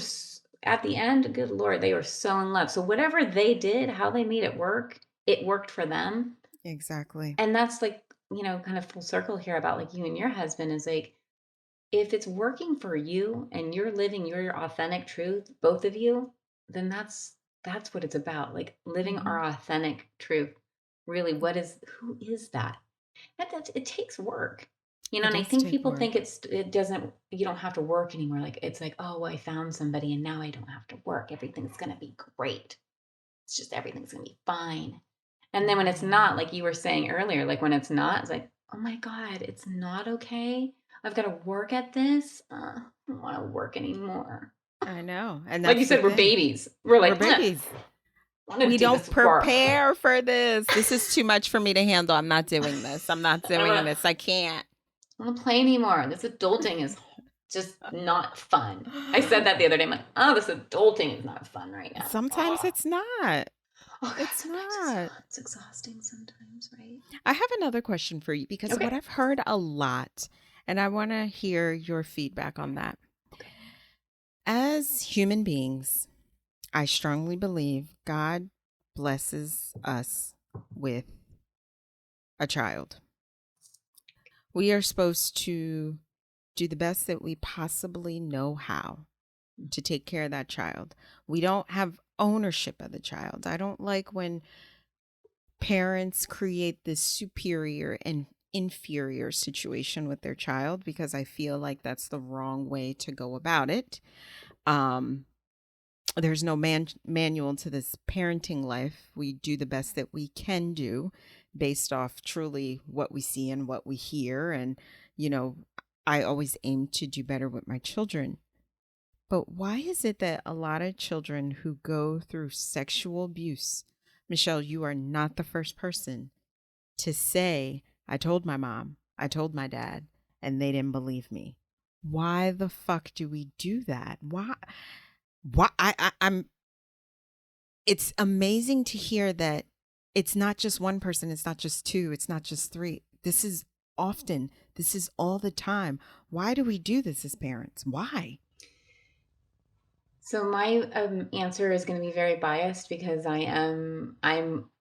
at the end, good lord, they were so in love. So whatever they did, how they made it worked for them. exactly. And that's, like, kind of full circle here about, like, you and your husband is, like, if it's working for you and you're living your authentic truth, both of you, then that's what it's about. Like, living Hmm. our authentic truth. Really, who is that? It takes work. It And I does think take people think work. you don't have to work anymore. Like, it's like, oh, well, I found somebody and now I don't have to work. Everything's gonna be great. It's just everything's gonna be fine. And then when it's not, Mm, like you were saying earlier, like when it's not, it's like, oh my God, it's not okay. I've got to work at this. I don't want to work anymore. I know. And Like you that's the said, we're thing. babies. We're We're like, I babies. want to We do don't this work. prepare for this. This is too much for me to handle. I'm not doing this. I'm not I don't doing want this. I can't. to play anymore. This adulting is just not fun. I said that the other day. I'm like, oh, this adulting is not fun right now. Sometimes Oh, it's not. God, It's sometimes not. it's exhausting sometimes, right? I have another question for you, because what Okay. I've heard a lot, and I want to hear your feedback on that. Okay. As human beings, I strongly believe God blesses us with a child. We are supposed to do the best that we possibly know how to take care of that child. We don't have ownership of the child. I don't like when parents create this superior and inferior situation with their child, because I feel like that's the wrong way to go about it. Um, there's no manual to this parenting life. We do the best that we can do based off truly what we see and what we hear. And, you know, I always aim to do better with my children. But why is it that a lot of children who go through sexual abuse, Michelle, you are not the first person to say, I told my mom, I told my dad, and they didn't believe me? Why the fuck do we do that? Why? Why? I'm. It's amazing to hear that it's not just one person, it's not just two, it's not just three. This is often, this is all the time. Why do we do this as parents? Why? So my answer is going to be very biased because I'm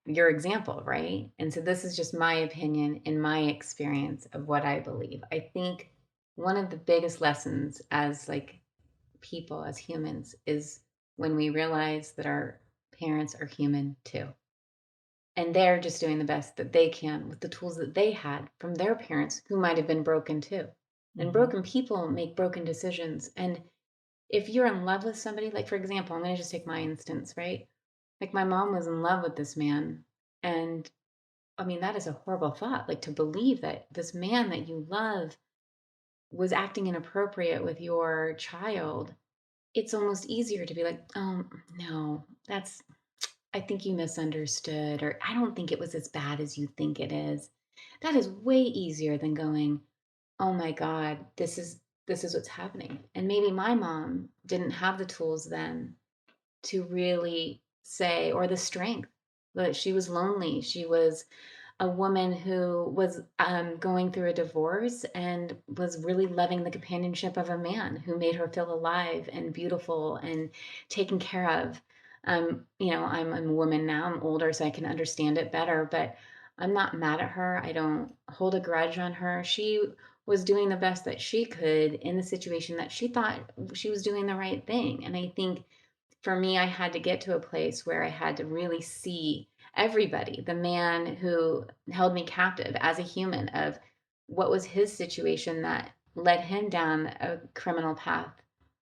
your example, right? And so this is just my opinion and my experience of what I believe. I think one of the biggest lessons as, like, people, as humans, is when we realize that our parents are human too. And they're just doing the best that they can with the tools that they had from their parents, who might have been broken too. And Hmm. broken people make broken decisions. And if you're in love with somebody, like, for example, I'm going to just take my instance, right? Like, my mom was in love with this man. And I mean, that is a horrible thought. Like, to believe that this man that you love was acting inappropriate with your child. It's almost easier to be like, oh, no, I think you misunderstood, or I don't think it was as bad as you think it is. That is way easier than going, oh my God, this is this is what's happening. And maybe my mom didn't have the tools then to really say, or the strength, but she was lonely. She was a woman who was going through a divorce and was really loving the companionship of a man who made her feel alive and beautiful and taken care of. I'm a woman now, I'm older, so I can understand it better, but I'm not mad at her. I don't hold a grudge on her. She was doing the best that she could in the situation that she thought she was doing the right thing. And I think for me, I had to get to a place where I had to really see everybody, the man who held me captive as a human, of what was his situation that led him down a criminal path,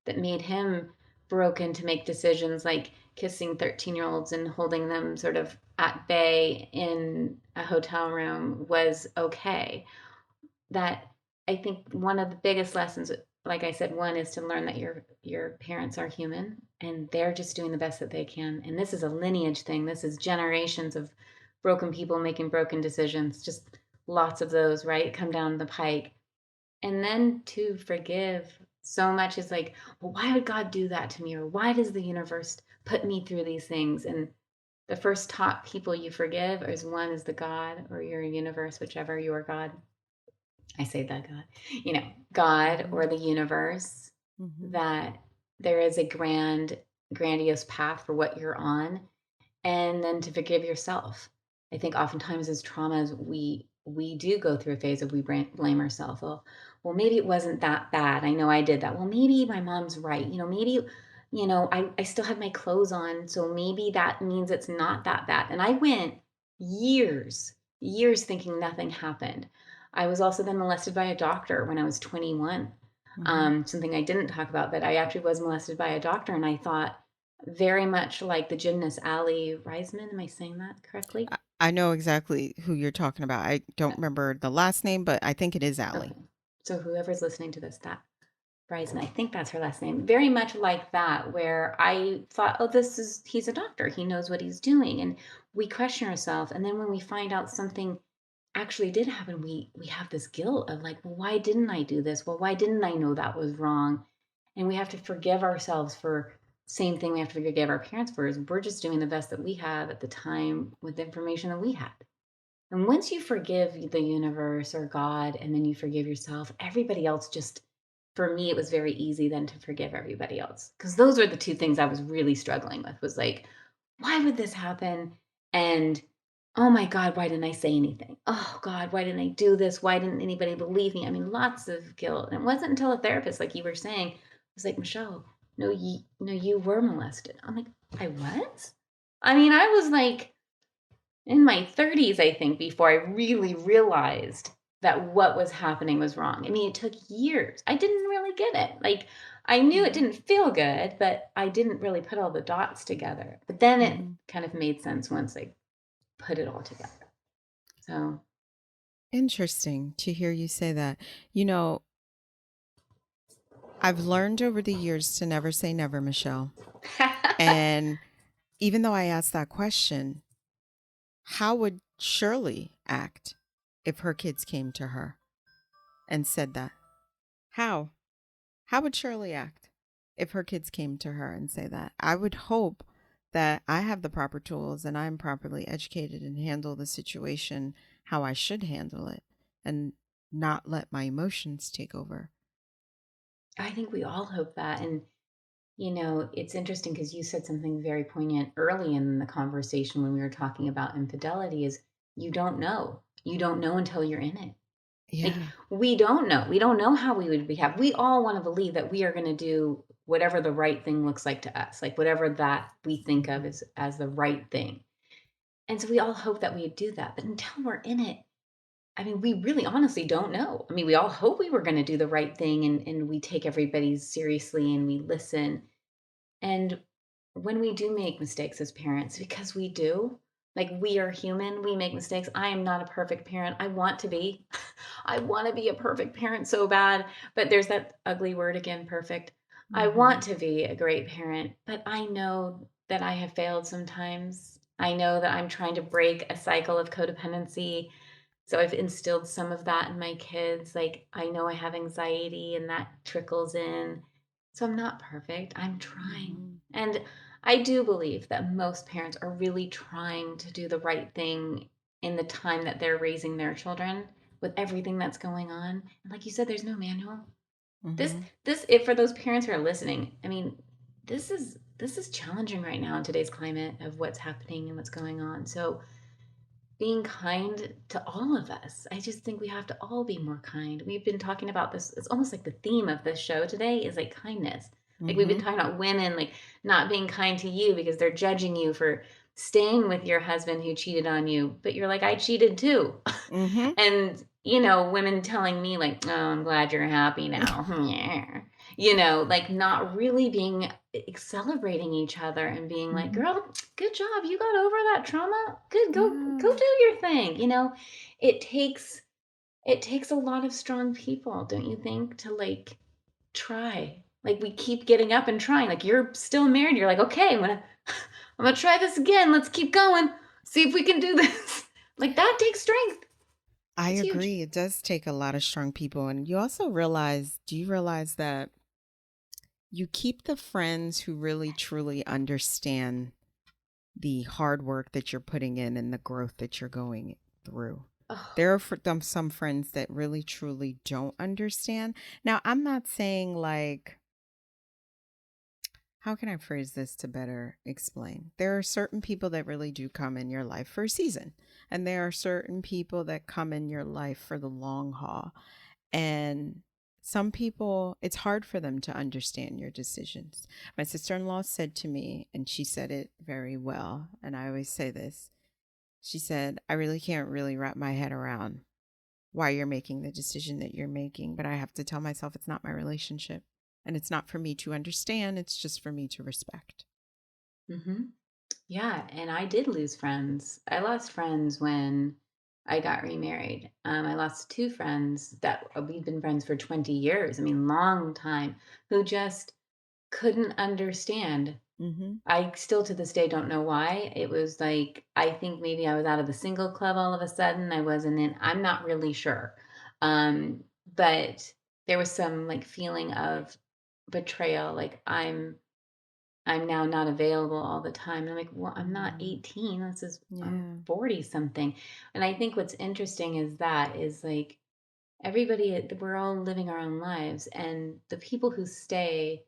that made him broken to make decisions like kissing 13-year-olds and holding them sort of at bay in a hotel room was okay. That I think one of the biggest lessons, like I said, one is to learn that your parents are human and they're just doing the best that they can. And this is a lineage thing. This is generations of broken people making broken decisions. Just lots of those, right? Come down the pike. And then to forgive so much is like, well, why would God do that to me? Or why does the universe put me through these things? And the first top people you forgive is one is the God or your universe, whichever your God. I say that God, God Mm-hmm. or the universe, Mm-hmm. that there is a grandiose path for what you're on, and then to forgive yourself. I think oftentimes as traumas, we do go through a phase of we blame ourselves. Well, maybe it wasn't that bad. I know I did that. Well, maybe my mom's right. Maybe, I still had my clothes on, so maybe that means it's not that bad. And I went years, years thinking nothing happened. I was also then molested by a doctor when I was 21. Mm-hmm. Something I didn't talk about, but I actually was molested by a doctor, and I thought, very much like the gymnast Ali Reisman. Am I saying that correctly? I know exactly who you're talking about. I don't remember the last name, but I think it is Allie. Okay. So whoever's listening to this, that Reisman, I think that's her last name. Very much like that, where I thought, oh, he's a doctor. He knows what he's doing. And we question ourselves. And then when we find out something actually did happen, we have this guilt of like, well, why didn't I do this? Well, why didn't I know that was wrong? And we have to forgive ourselves for same thing we have to forgive our parents for, is we're just doing the best that we have at the time with the information that we had. And once you forgive the universe or God, and then you forgive yourself, everybody else just, for me, it was very easy then to forgive everybody else. Because those were the two things I was really struggling with, was like, why would this happen? And oh my God, why didn't I say anything? Oh God, why didn't I do this? Why didn't anybody believe me? I mean, lots of guilt. And it wasn't until a therapist, like you were saying, was like, Michelle, no, you were molested. I'm like, I was? I mean, I was like in my 30s, I think, before I really realized that what was happening was wrong. I mean, it took years. I didn't really get it. Like, I knew it Mm-hmm. didn't feel good, but I didn't really put all the dots together. But then it Mm-hmm. kind of made sense once I put it all together. So, Interesting to hear you say that. You know, I've learned over the years to never say never, Michelle. And even though I asked that question, how would Shirley act if her kids came to her and said that? How? How would Shirley act if her kids came to her and say that? I would hope that I have the proper tools and I'm properly educated and handle the situation how I should handle it and not let my emotions take over. I think we all hope that. And, it's interesting because you said something very poignant early in the conversation when we were talking about infidelity, is you don't know. You don't know until you're in it. Like, Yeah. we don't know. We don't know how we would behave. We all want to believe that we are going to do whatever the right thing looks like to us, like whatever that we think of Mhm. as the right thing. And so we all hope that we do that. But until we're in it, I mean, we really honestly don't know. I mean, we all hope we were going to do the right thing, and we take everybody seriously and we listen. And when we do make mistakes as parents, because we do, like, we are human, we make mistakes. I am not a perfect parent. I want to be. I want to be a perfect parent so bad, but there's that ugly word again, perfect. I want Mhm. to be a great parent, but I know that I have failed sometimes. I know that I'm trying to break a cycle of codependency So I've instilled some of that in my kids. Like, I know I have anxiety and that trickles in. So I'm not perfect. I'm trying. Mhm. And I do believe that most parents are really trying to do the right thing in the time that they're raising their children with everything that's going on. And like you said, there's no manual. This Mhm. this if for those parents who are listening, I mean, this is challenging right now in today's climate of what's happening and what's going on. So being kind to all of us. I just think we have to all be more kind. We've been talking about this. It's almost like the theme of this show today is like kindness. Like we've been Mhm. talking about women like not being kind to you because they're judging you for staying with your husband who cheated on you, but you're like, I cheated too. Mhm. And women telling me like, oh, I'm glad you're happy now. Yeah. Like not really being celebrating each other and being like, Mhm. girl, good job, you got over that trauma, good, go Yeah. do your thing. It takes a lot of strong people, don't you think, to like try. Like we keep getting up and trying. Like you're still married, you're like, okay, I'm gonna try this again, let's keep going, see if we can do this. Like that takes strength. I It's huge. agree. It does take a lot of strong people. And you also do you realize that you keep the friends who really truly understand the hard work that you're putting in and the growth that you're going through? Oh. There are some friends that really truly don't understand. Now, I'm not saying like, how can I phrase this to better explain? There are certain people that really do come in your life for a season, and there are certain people that come in your life for the long haul. And some people, it's hard for them to understand your decisions. My sister in law said to me, and she said it very well, and I always say this. She said, I really can't really wrap my head around why you're making the decision that you're making, but I have to tell myself it's not my relationship. And it's not for me to understand, it's just for me to respect. Hmm. Yeah, and I did lose friends. I lost friends when I got remarried. I lost two friends that we've been friends for 20 years. I mean, long time, who just couldn't understand. Mm-hmm. I still to this day don't know why. It was like, I think maybe I was out of the single club all of a sudden. I wasn't in, I'm not really sure. Um, but there was some like feeling of betrayal. Like I'm now not available all the time. And I'm like, well, I'm not Mm, 18. I'm yeah. 40 something. And I think what's interesting is like everybody, we're all living our own lives. And the people who stay,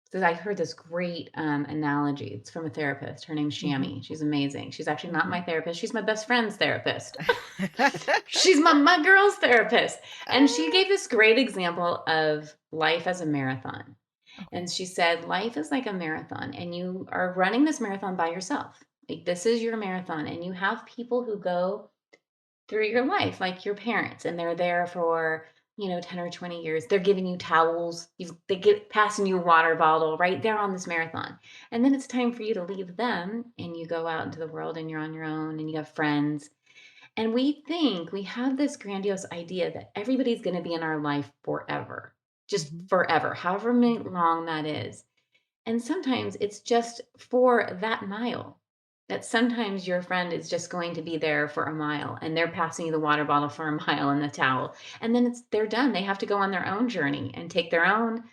because I heard this great analogy. It's from a therapist. Her name's Mm-hmm. Shami. She's amazing. She's actually not Mm-hmm. my therapist. She's my best friend's therapist. She's my girl's therapist. And she Ah, gave this great example of life as a marathon. okay. And she said, life is like a marathon, and you are running this marathon by yourself. Like, this is your marathon, and you have people who go through your life, like your parents, and they're there for, 10 or 20 years. They're giving you towels, they get passing you a water bottle, right? They're on this marathon. And then it's time for you to leave them, and you go out into the world, and you're on your own, and you have friends. And we think we have this grandiose idea that everybody's going to be in our life forever, just Mm-hmm. forever, however long that is. And sometimes it's just for that mile. That sometimes your friend is just going to be there for a mile and they're passing you the water bottle for a mile and the towel. And then they're done. They have to go on their own journey and take their own,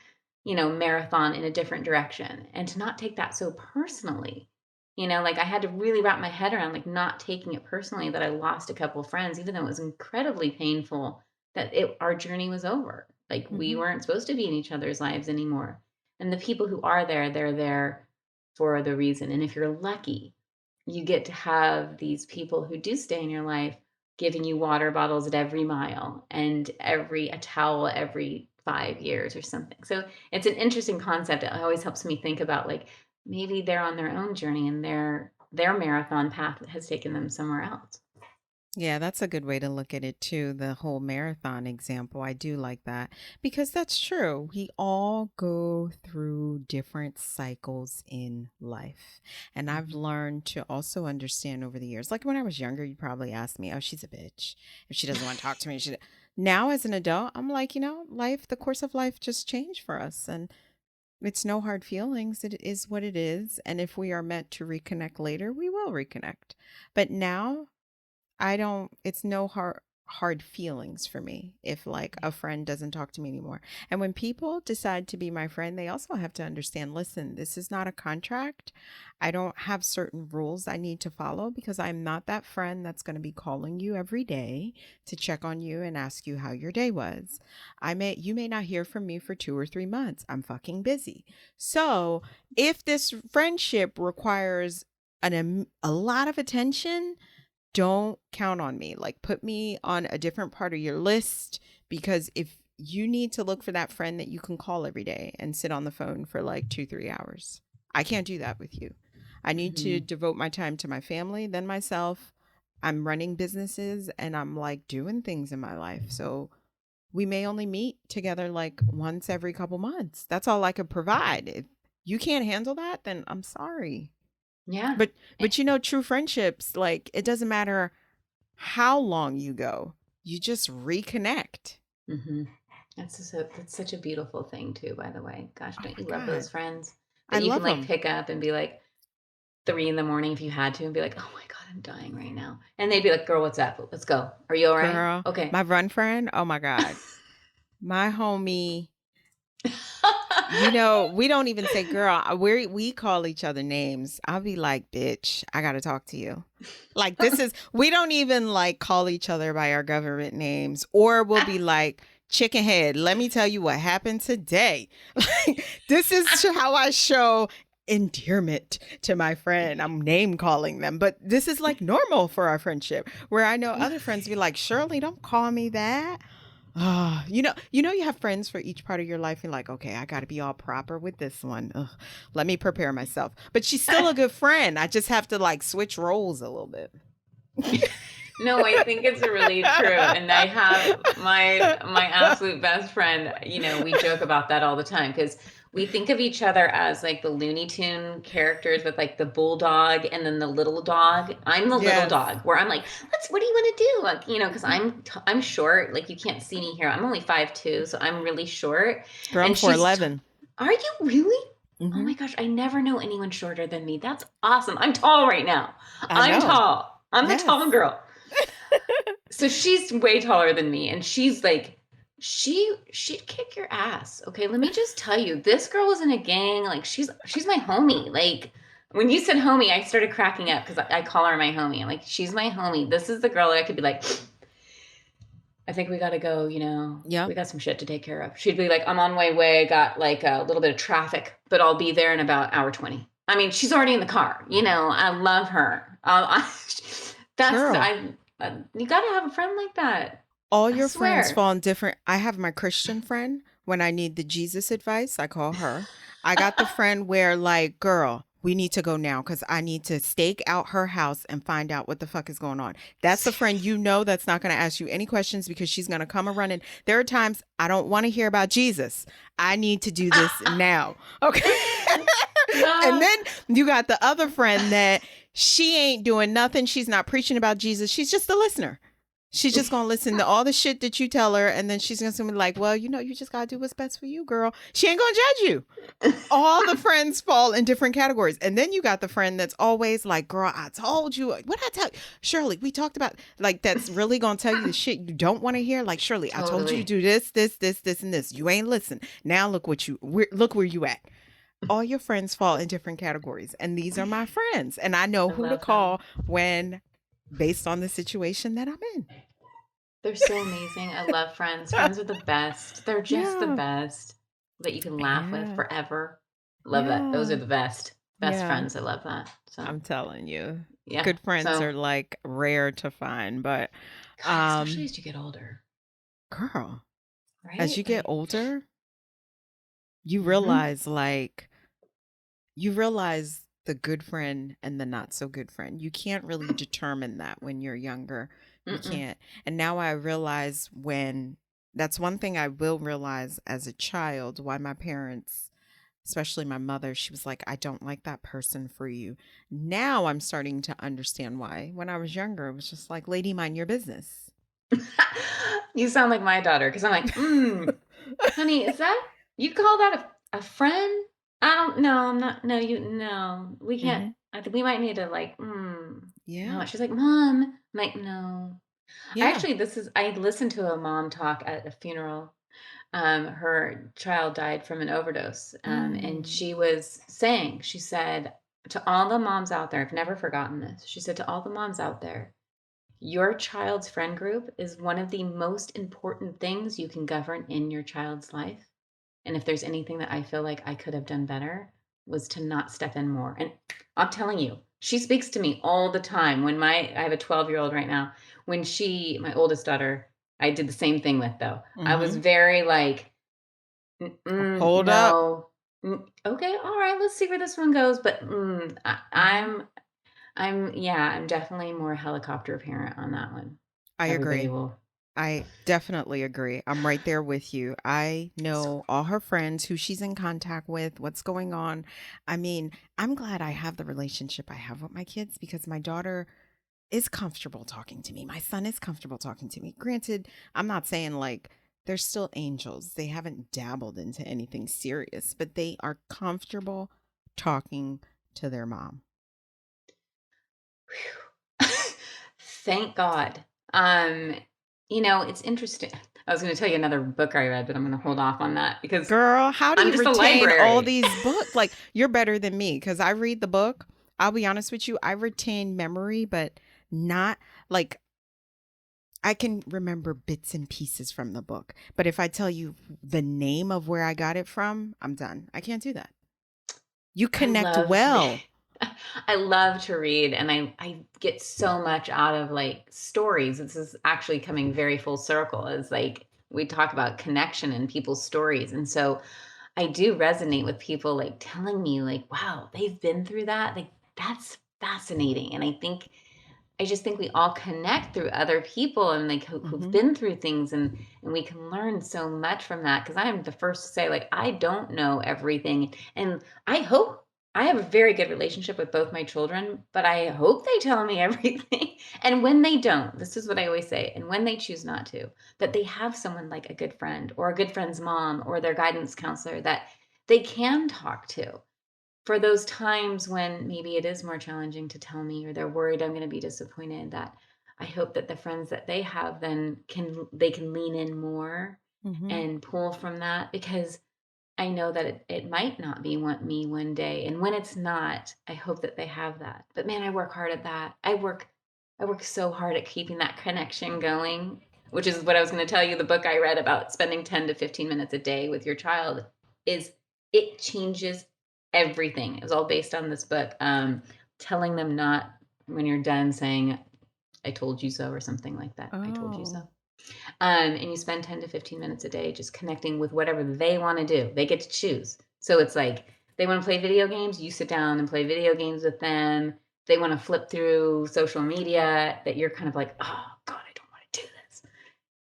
marathon in a different direction. And to not take that so personally. Like I had to really wrap my head around like not taking it personally that I lost a couple of friends, even though it was incredibly painful that our journey was over. Like we Mm-hmm. weren't supposed to be in each other's lives anymore. And the people who are there, they're there for the reason. And if you're lucky, you get to have these people who do stay in your life giving you water bottles at every mile and a towel every 5 years or something. So it's an interesting concept. It always helps me think about like maybe they're on their own journey and their marathon path has taken them somewhere else. Yeah, that's a good way to look at it too. The whole marathon example. I do like that because that's true. We all go through different cycles in life. And I've Mhm. learned to also understand over the years. Like when I was younger, you'd probably ask me, oh, she's a bitch. If she doesn't want to talk to me, now as an adult, I'm like, the course of life just changed for us. And it's no hard feelings. It is what it is. And if we are meant to reconnect later, we will reconnect. But now, I don't, it's no hard feelings for me if like a friend doesn't talk to me anymore. And when people decide to be my friend, they also have to understand, listen, this is not a contract. I don't have certain rules I need to follow because I'm not that friend that's going to be calling you every day to check on you and ask you how your day was. You may not hear from me for 2 or 3 months. I'm fucking busy. So, if this friendship requires a lot of attention, don't count on me. Like, put me on a different part of your list, because if you need to look for that friend that you can call every day and sit on the phone for like 2, 3 hours, I can't do that with you. I need to devote my time to my family, then myself. I'm running businesses and I'm like doing things in my life. So we may only meet together like once every couple months. That's all I could provide. If you can't handle that, then I'm sorry. Yeah. But you know, true friendships, like, it doesn't matter how long you go, you just reconnect. Mm-hmm. That's such a beautiful thing too, by the way. Gosh, Oh don't my you love God. those friends I that you can love like them. pick up and be like 3 in the morning if you had to and be like, oh my God, I'm dying right now. And they'd be like, girl, what's up? Let's go. Are you all right? Girl, Okay. my run friend, oh my God. My homie, you know, we don't even say girl. We call each other names. I'll be like, bitch, I got to talk to you. Like, we don't even like call each other by our government names, or we'll be like, chicken head, let me tell you what happened today. Like, this is how I show endearment to my friend. I'm name calling them, but this is like normal for our friendship, where I know other friends be like, Shirley, don't call me that. You have friends for each part of your life. You're like, okay, I got to be all proper with this one. Ugh, let me prepare myself. But she's still a good friend. I just have to like switch roles a little bit. No, I think it's really true. And I have my absolute best friend, we joke about that all the time because we think of each other as like the Looney Tune characters with like the bulldog and then the little dog. I'm the little Yes. dog where I'm like, what do you want to do? Like, because I'm short, like you can't see me here. I'm only 5'2", so I'm really short. Girl, I'm And 4'11". are you really? Oh Mm-hmm. my gosh, I never know anyone shorter than me. That's awesome. I'm tall right now. I I'm know. tall. I'm the Yes. tall girl. So she's way taller than me, and she's like, she'd kick your ass. Okay, let me just tell you, this girl was in a gang. Like she's my homie. Like when you said homie, I started cracking up because I call her my homie. I'm like, she's my homie. This is the girl that I could be like, I think we got to go. Yep. We got some shit to take care of. She'd be like, I'm on my way. Got like a little bit of traffic, but I'll be there in about hour 20. I mean, she's already in the car. I love her. That's Girl, you got to have a friend like that. all I your friends swear. fall in different. I have my Christian friend. When I need the Jesus advice, I call her. I got the friend where, like, girl, we need to go now because I need to stake out her house and find out what the fuck is going on. That's the friend that's not going to ask you any questions because she's going to come a running. There are times I don't want to hear about Jesus. I need to do this now. Okay. And then you got the other friend that she ain't doing nothing. She's not preaching about Jesus. She's just a listener. She's just going to listen to all the shit that you tell her. And then she's going to be like, well, you just got to do what's best for you, girl. She ain't going to judge you. All the friends fall in different categories. And then you got the friend that's always like, girl, I told you. What I tell you? Shirley, we talked about, like, that's really going to tell you the shit you don't want to hear. Like, Shirley, I told you to do this, and this. You ain't listen. Now look look where you at. All your friends fall in different categories. And these are my friends. And I know who to call when, based on the situation that I'm in. They're so amazing. I love friends. Friends are the best. They're just the best that you can laugh with Yeah. forever. Love that. Those are Yeah. the best. Best Yeah. friends. I love that. So I'm telling you. yeah. Good friends So are like rare to find, but God, especially as you get older. girl, Right? as you get older, you realize the good friend and the not so good friend. You can't really determine that when you're younger. You can't. And now I realize that's one thing I will realize as a child, why my parents, especially my mother, she was like, I don't like that person for you. Now I'm starting to understand why. When I was younger, it was just like, lady, mind your business. You sound like my daughter because I'm like, honey, you call that a friend? I don't know. I'm not. No, no, we can't. Mm-hmm. I think we might need to like, Yeah. no. She's like, Mom. I'm like, no. Yeah. I listened to a mom talk at a funeral. Her child died from an overdose. And Mm. she was saying, she said to all the moms out there, I've never forgotten this. She said to all the moms out there, your child's friend group is one of the most important things you can govern in your child's life. And if there's anything that I feel like I could have done better, was to not step in more. And I'm telling you, she speaks to me all the time. I have a 12-year-old right now. My oldest daughter, I did the same thing with though. I was Mhm. very like, Hold up. no. Okay, all right, let's see where this one goes. But Mhm. I'm definitely more helicopter parent on that one. I Everybody agree. will. I definitely agree. I'm right there with you. I So know all her friends, who she's in contact with, what's going on. I mean, I'm glad I have the relationship I have with my kids because my daughter is comfortable talking to me. My son is comfortable talking to me. Granted, I'm not saying like they're still angels. They haven't dabbled into anything serious, but they are comfortable talking to their mom. Thank God. Um, it's interesting. I was going to tell you another book I read, but I'm going to hold off on that because Girl, how do I'm you just a retain all library. these books? Like, you're better than me because I read the book. I'll be honest with you, I retain memory, but not like I can remember bits and pieces from the book. But if I tell you the name of where I got it from, I'm done. I can't do that. You I connect love to read. well. I love to read, and I get so much out of like stories. This is actually coming very full circle as like we talk about connection and people's stories. And so I do resonate with people like telling me like, wow, they've been through that. Like that's fascinating. And I just think we all connect through other people and like who've Hmm. been through things, and we can learn so much from that. Because I am the first to say like I don't know everything, and I hope I have a very good relationship with both my children, but I hope they tell me everything. And when they don't, this is what I always say, and when they choose not to, that they have someone like a good friend or a good friend's mom or their guidance counselor that they can talk to for those times when maybe it is more challenging to tell me or they're worried I'm going to be disappointed. That I hope that the friends that they have then can lean in more Hmm. and pull from that, because I know that it might not be want me one day, and when it's not, I hope that they have that. But man, I work hard at that. I work so hard at keeping that connection going, which is what I was going to tell you. The book I read about spending 10 to 15 minutes a day with your child is it changes everything. It was all based on this book. Telling them not when you're done saying, I told you so, or something like that. I told you so. Oh. And you spend 10 to 15 minutes a day just connecting with whatever they want to do. They get to choose. So it's like they want to play video games, you sit down and play video games with them. They want to flip through social media, that you're kind of like, oh, God, I don't want to do this.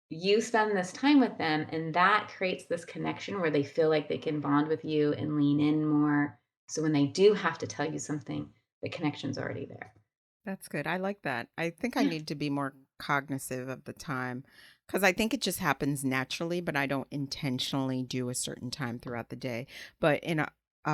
You spend this time with them, and that creates this connection where they feel like they can bond with you and lean in more. So when they do have to tell you something, the connection's already there. That's good. I like that. I think I Yeah. need to be more cognizant of the time because I think it just happens naturally, but I don't intentionally do a certain time throughout the day. But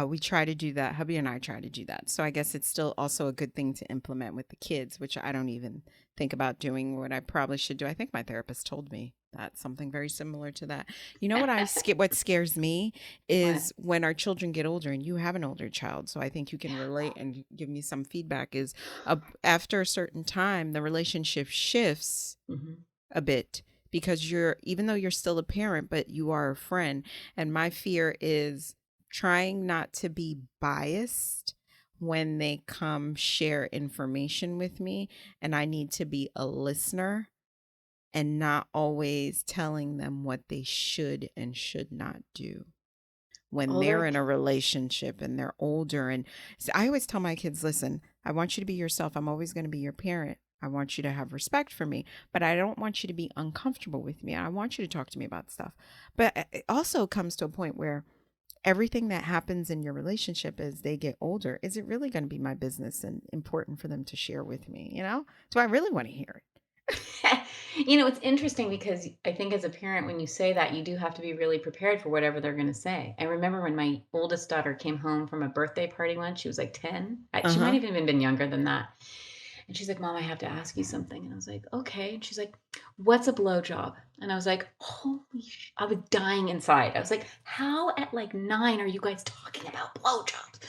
we try to do that. Hubby and I try to do that. So I guess it's still also a good thing to implement with the kids, which I don't even think about doing what I probably should do. I think my therapist told me that something very similar to that. You know what what scares me What? is when our children get older, and you have an older child, so I think you can relate and give me some feedback is after a certain time, the relationship shifts Hmm. a bit because even though you're still a parent, but you are a friend. And my fear is trying not to be biased when they come share information with me. And I need to be a listener and not always telling them what they should and should not do when they're Older. in a relationship and they're older. And I always tell my kids, listen, I want you to be yourself. I'm always going to be your parent. I want you to have respect for me, but I don't want you to be uncomfortable with me. I want you to talk to me about stuff. But it also comes to a point where everything that happens in your relationship as they get older, is it really going to be my business and important for them to share with me? Do I really want to hear it? It's interesting because I think as a parent, when you say that, you do have to be really prepared for whatever they're going to say. I remember when my oldest daughter came home from a birthday party once, she was like 10. She might Uh-huh. have even been younger than that. And she's like, Mom, I have to ask you something. And I was like, okay. And she's like, what's a blowjob? And I was like, I was dying inside. I was like, how at like 9 are you guys talking about blowjobs?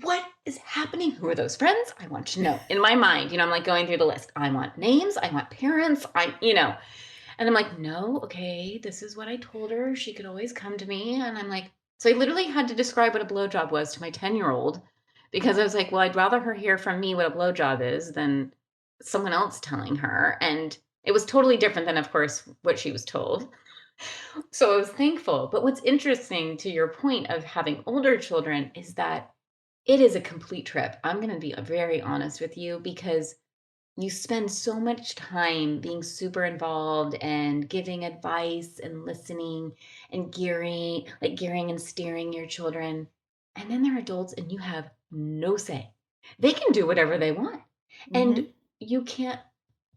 What is happening? Who are those friends? I want to know. In my mind, I'm like going through the list. I want names. I want parents. And I'm like, no, okay, this is what I told her. She could always come to me. And I'm like, so I literally had to describe what a blowjob was to my 10-year-old because I was like, well, I'd rather her hear from me what a blowjob is than someone else telling her. And it was totally different than, of course, what she was told. So I was thankful. But what's interesting to your point of having older children is that it is a complete trip. I'm going to be very honest with you because you spend so much time being super involved and giving advice and listening and gearing and steering your children. And then they're adults and you have no say. They can do whatever they want Mm-hmm. and you can't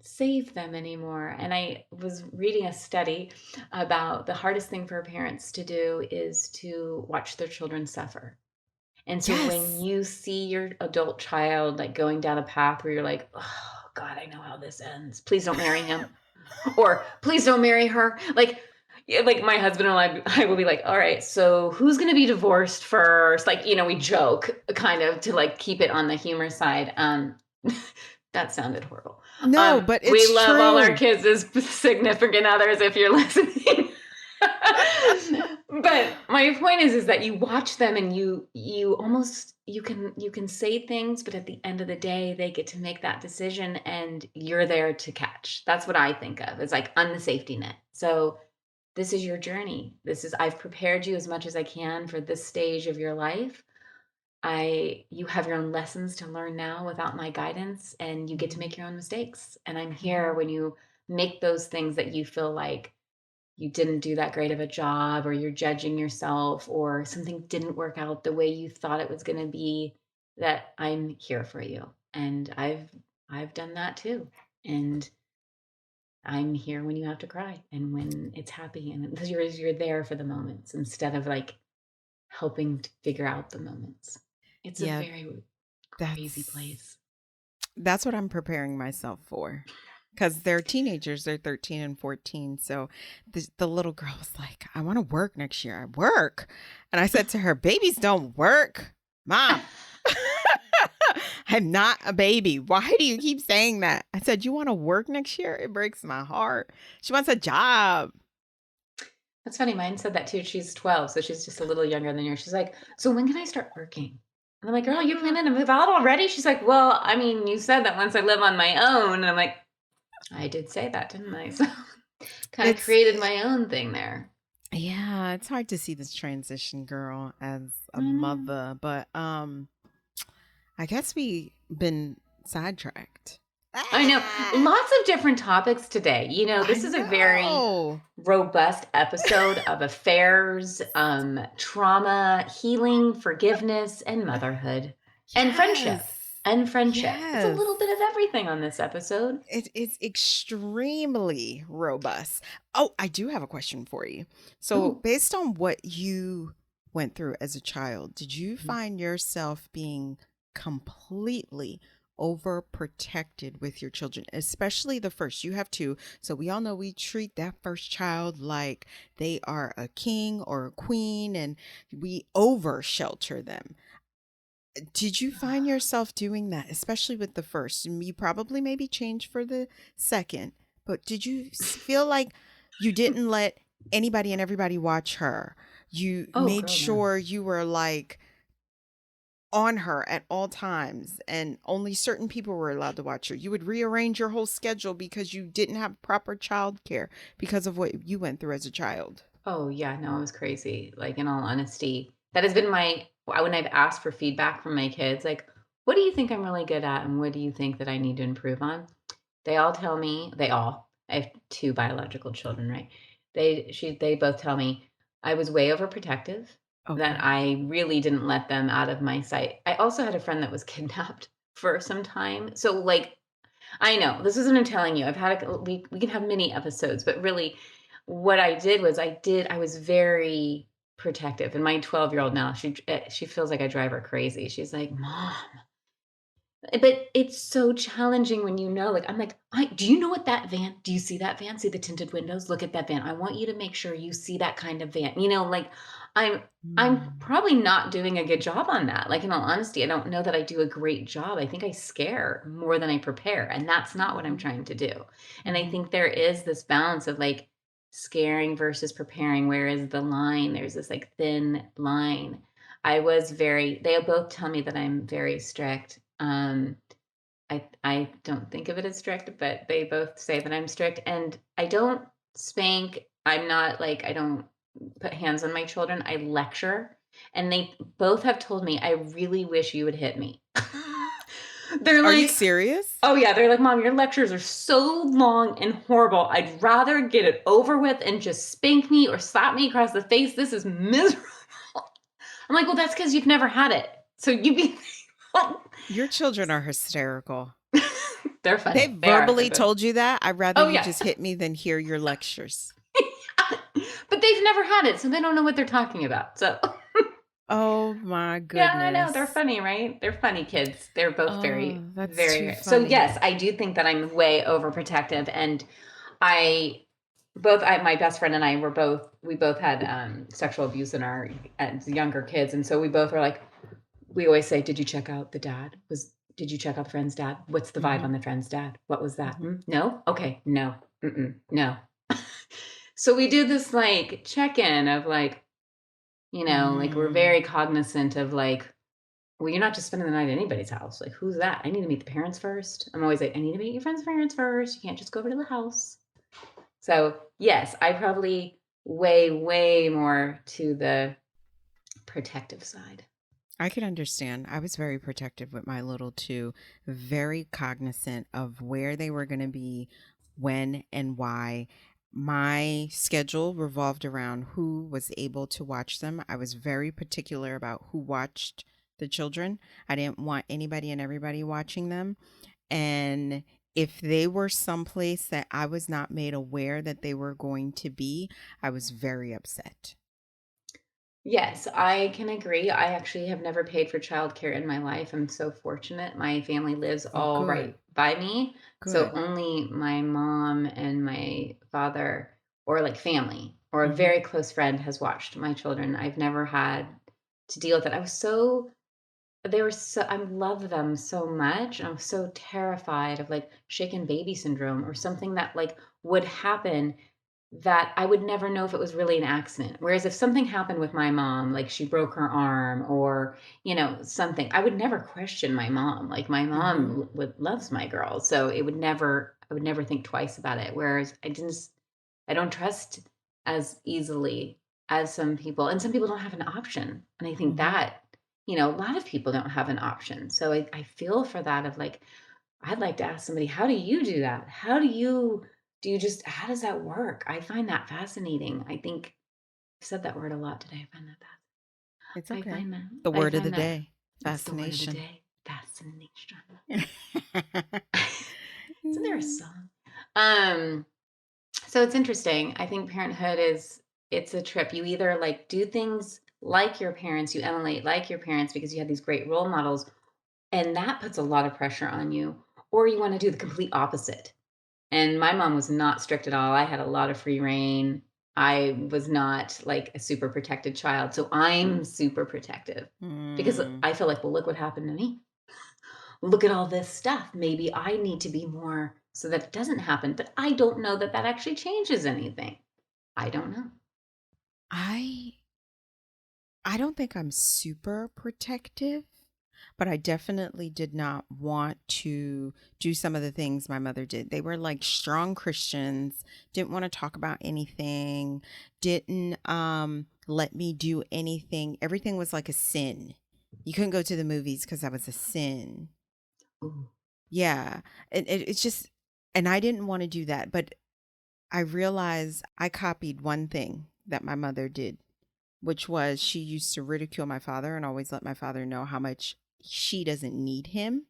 save them anymore. And I was reading a study about the hardest thing for parents to do is to watch their children suffer. And so when Yes. you see your adult child like going down a path where you're like, oh God, I know how this ends. Please don't marry him. Or please don't marry her. Like, yeah, like my husband and I will be like, all right, so who's going to be divorced first? Like, we joke kind of to like keep it on the humor side. That sounded horrible. No, but We it's love all our true. kids as significant others if you're listening. But my point is that you watch them and you almost you can say things, but at the end of the day they get to make that decision and you're there to catch. That's what I think of as like on the safety net. So this is your journey. I've prepared you as much as I can for this stage of your life. You have your own lessons to learn now without my guidance, and you get to Mhm. make your own mistakes. And I'm here Mhm. when you make those things that you feel like you didn't do that great of a job, or you're judging yourself, or something didn't work out the way you thought it was going to be. That I'm here for you. And I've done that too. And I'm here when you have to cry and when it's happy, and because you're there for the moments instead of like helping to figure out the moments. It's a Yeah, very crazy that's place. that's what I'm preparing myself for. Because they're teenagers, they're 13 and 14. So the little girl was like, I want to work next year. I work. And I said to her, babies don't work. Mom, I'm not a baby. Why do you keep saying that? I said, you want to work next year? It breaks my heart. She wants a job. That's funny. Mine said that too. She's 12, so she's just a little younger than you. She's like, so when can I start working? And I'm like, girl, you planning to move out already? She's like, well, I mean, you said that once I live on my own. And I'm like, I did say that, didn't I? So kind of It's created my own thing there. Yeah, it's hard to see this transition, girl, as a Mm. mother, but I guess we been sidetracked. I know. Ah, Lots of different topics today. I This is a very know. robust episode of affairs, trauma, healing, forgiveness, and motherhood, and friendship. Yes. And friendship. It's a Yes. little bit of everything on this episode. It's extremely robust. Oh, I do have a question for you. So, Ooh. based on what you went through as a child, did you Mhm. find yourself being completely overprotected with your children, especially the first? You have two. So, we all know we treat that first child like they are a king or a queen and we over shelter them. Did you find yourself doing that, especially with the first? And you probably maybe changed for the second, but did you feel like you didn't let anybody and everybody watch her? You Oh, made girl, no. sure you were like on her at all times and only certain people were allowed to watch her. You would rearrange your whole schedule because you didn't have proper childcare because of what you went through as a child. Oh, yeah, no, it was crazy. Like, in all honesty, that has been when I've asked for feedback from my kids, like, what do you think I'm really good at? And what do you think that I need to improve on? I have two biological children, right? They both tell me I was way overprotective, that Okay. I really didn't let them out of my sight. I also had a friend that was kidnapped for some time. So like I know this isn't I'm telling you. We can have many episodes, but really what I did was I was very protective. And my 12-year-old now, she feels like I drive her crazy. She's like, "Mom, But it's so challenging when you know, like, I'm like, do you know what that van? Do you see that van? See the tinted windows? Look at that van. I want you to make sure you see that kind of van. Like I'm I'm Mm. probably not doing a good job on that. Like in all honesty, I don't know that I do a great job. I think I scare more than I prepare, and that's not what I'm Mhm. trying to do. And I Mhm. think there is this balance of like scaring versus preparing, whereas there's this like thin line. They both tell me that I'm very strict. I don't think of it as strict, but they both say that I'm strict, and I don't spank. I'm not like I don't put hands on my children. I lecture, and they both have told me, "I really wish you would hit me." They're Are you like, serious? "Oh yeah," they're like, "Mom, your lectures are so long and horrible. I'd rather get it over with and just spank me or slap me across the face. This is miserable." I'm like, "Well, that's because you've never had it. So you be." Your children are hysterical. They're They funny. They are. They're verbally both. told you that? I'd rather Oh you yeah. just hit me than hear your lectures. But they've never had it, so they don't know what they're talking about. So Oh my yeah, I know. They're goodness. funny, right? They're funny kids. They're both Oh, very, that's too very so funny. yes, I do think that I'm way overprotective. And I my best friend and I we both had sexual abuse in our as younger kids. And so we both were like, we always say, did you check out the friend's dad? What's the vibe Mhm. on the friend's dad? What was that? Mhm. No? Okay. No. No. So we do this like check-in of like, like we're Mm. very cognizant of like, well, you're not just spending the night at anybody's house. Like, who's that? I need to meet the parents first. I'm always like, I need to meet your friend's parents first. You can't just go over to the house. So yes, I probably way, way more to the protective side. I can understand. I was very protective with my little two, very cognizant of where they were going to be, when and why. My schedule revolved around who was able to watch them. I was very particular about who watched the children. I didn't want anybody and everybody watching them. And if they were someplace that I was not made aware that they were going to be, I was very upset. Yes, I can agree. I actually have never paid for childcare in my life. I'm so fortunate. My family lives Oh, all good, right by me. So good. only my mom and my father, or like family, or a Mm-hmm. very close friend has watched my children. I've never had to deal with it. I love them so much. And I was so terrified of like shaken baby syndrome or something that like would happen that I would never know if it was really an accident. Whereas if something happened with my mom, like she broke her arm or, something, I would never question my mom. Like my Mm-hmm. mom loves my girl. So I would never think twice about it. Whereas I don't trust as easily as some people. And some people don't have an option. And I think Mm-hmm. that, a lot of people don't have an option. So I feel for that of like, I'd like to ask somebody, how do you do that? How does that work? I find that fascinating. I think I've said that word a lot today. It's okay. The I word of the find that day, it's the word of the fascination. day. Fascination. Isn't there a song? Um, so it's interesting. I think parenthood it's a trip. You either like do things like your parents, you emulate like your parents because you have these great role models, and that puts a lot of pressure on you, or you want to do the complete opposite. And my mom was not strict at all. I had a lot of free reign. I was not like a super protected child. So I'm super protective because Mm. I feel like, well, look what happened to me. Look at all this stuff. Maybe I need to be more so that it doesn't happen. But I don't know that that actually changes anything. I don't know. I I don't think I'm super protective, but I definitely did not want to do some of the things my mother did. They were like strong Christians, didn't want to talk about anything, didn't let me do anything. Everything was like a sin. You couldn't go to the movies because that was a sin. Ooh. Yeah. It's just, and I didn't want to do that, but I realized I copied one thing that my mother did, which was she used to ridicule my father and always let my father know how much she doesn't need him.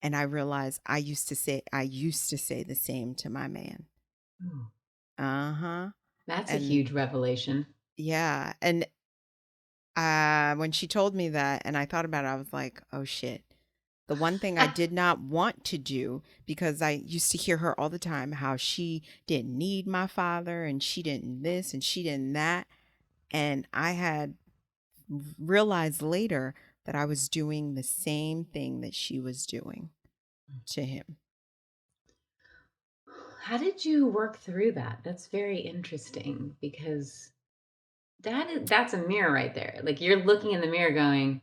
And I realized I used to say the same to my man. Ooh. Uh-huh. That's a And huge revelation. yeah, and when she told me that and I thought about it, I was like, "Oh shit. The one thing I did not want to do, because I used to hear her all the time how she didn't need my father and she didn't this and she didn't that. And I had realized later that I was doing the same thing that she was doing to him. How did you work through that? That's very interesting because that's a mirror right there. Like you're looking in the mirror going,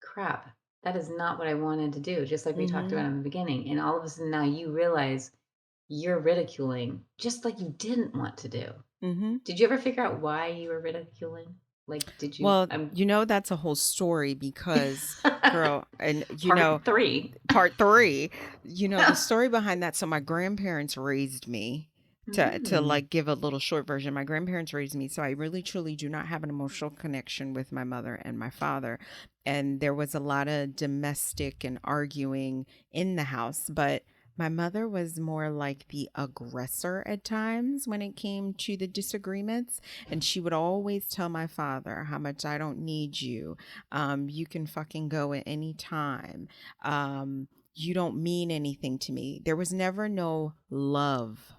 crap, that is not what I wanted to do, just like we talked Mm-hmm. about in the beginning. And all of a sudden now you realize you're ridiculing just like you didn't want to do. Mm-hmm. Did you ever figure out why you were ridiculing? Like, did you? Well, that's a whole story because, girl, and Part three. part three, the story behind that. So my grandparents raised me to Mm, like give a little short version. My grandparents raised me. So I really truly do not have an emotional connection with my mother and my father. And there was a lot of domestic and arguing in the house, but my mother was more like the aggressor at times when it came to the disagreements. And she would always tell my father how much I don't need you. You can fucking go at any time. You don't mean anything to me. There was never no love.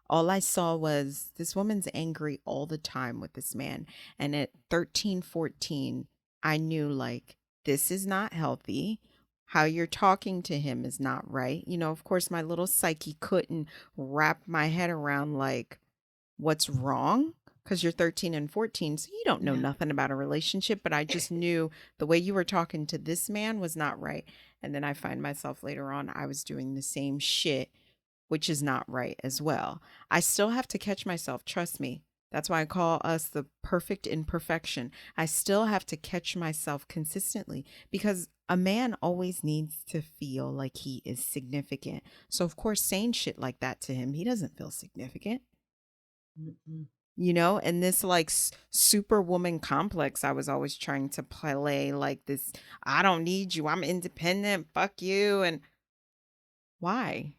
All I saw was this woman's angry all the time with this man. And at 13, 14, I knew like, this is not healthy. How you're talking to him is not right. Of course, my little psyche couldn't wrap my head around like, what's wrong, because you're 13 and 14, so you don't know yeah. nothing about a relationship. But I just knew the way you were talking to this man was not right. And then I find myself later on, I was doing the same shit, which is not right as well. I still have to catch myself, trust me. That's why I call us the perfect imperfection. I still have to catch myself consistently because a man always needs to feel like he is significant. So, of course, saying shit like that to him, he doesn't feel significant. Mm-mm. And this like superwoman complex I was always trying to play, like this, I don't need you, I'm independent, fuck you. And why?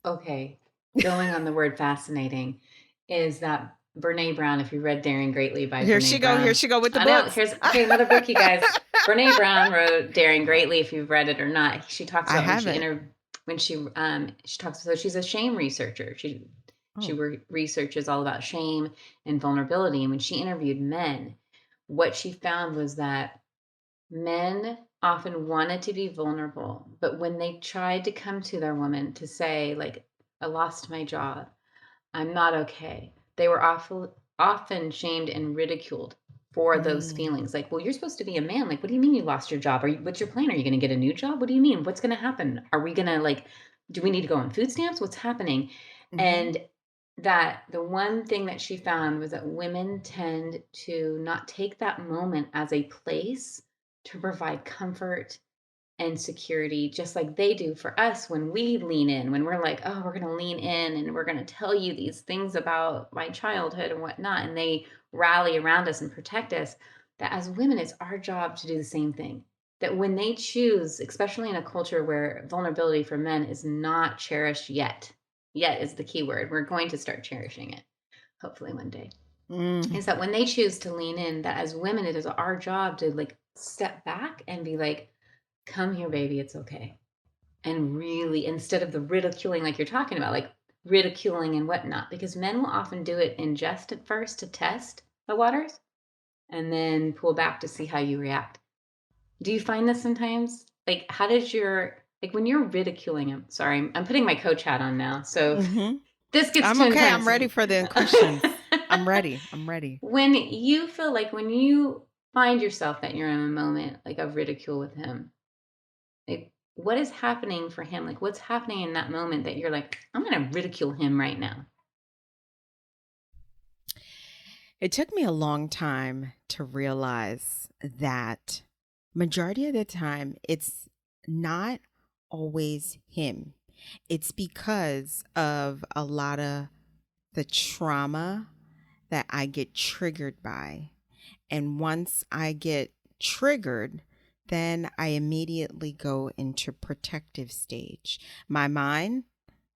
Okay. Going on the word fascinating is that Brene Brown, if you read Daring Greatly by Here she Brene go, here Brown. she go with the I know, books. here's okay, another book, you guys. Brene Brown wrote Daring Greatly, if you've read it or not. She talks I about haven't. when she talks, so she's a shame researcher. She Oh. researches all about shame and vulnerability. And when she interviewed men, what she found was that men often wanted to be vulnerable, but when they tried to come to their woman to say, like, I lost my job, I'm not okay, they were often shamed and ridiculed for those Mm. feelings. Like, well, you're supposed to be a man. Like, what do you mean you lost your job? What's your plan? Are you going to get a new job? What do you mean? What's going to happen? Are we going to, like, do we need to go on food stamps? What's happening? Mm-hmm. And that the one thing that she found was that women tend to not take that moment as a place to provide comfort and security, just like they do for us when we lean in, when we're like, oh, we're going to lean in and we're going to tell you these things about my childhood and whatnot. And they rally around us and protect us. That as women, it's our job to do the same thing. That when they choose, especially in a culture where vulnerability for men is not cherished yet is the key word. We're going to start cherishing it, hopefully one day. Mm. Is that when they choose to lean in, that as women, it is our job to like step back and be like, come here, baby, it's okay. And really, instead of the ridiculing, like you're talking about, like ridiculing and whatnot, because men will often do it in jest at first to test the waters and then pull back to see how you react. Do you find this sometimes? Like, how does like when you're ridiculing him? Sorry, I'm putting my coach hat on now. So if Mm-hmm. this gets I'm too okay. I'm intense. ready for the questions. I'm ready. I'm ready. When you feel like when you find yourself that you're in a moment like of ridicule with him, like, what is happening for him? Like, what's happening in that moment that you're like, I'm gonna ridicule him right now? It took me a long time to realize that majority of the time it's not always him. It's because of a lot of the trauma that I get triggered by. And once I get triggered, then I immediately go into protective stage. My mind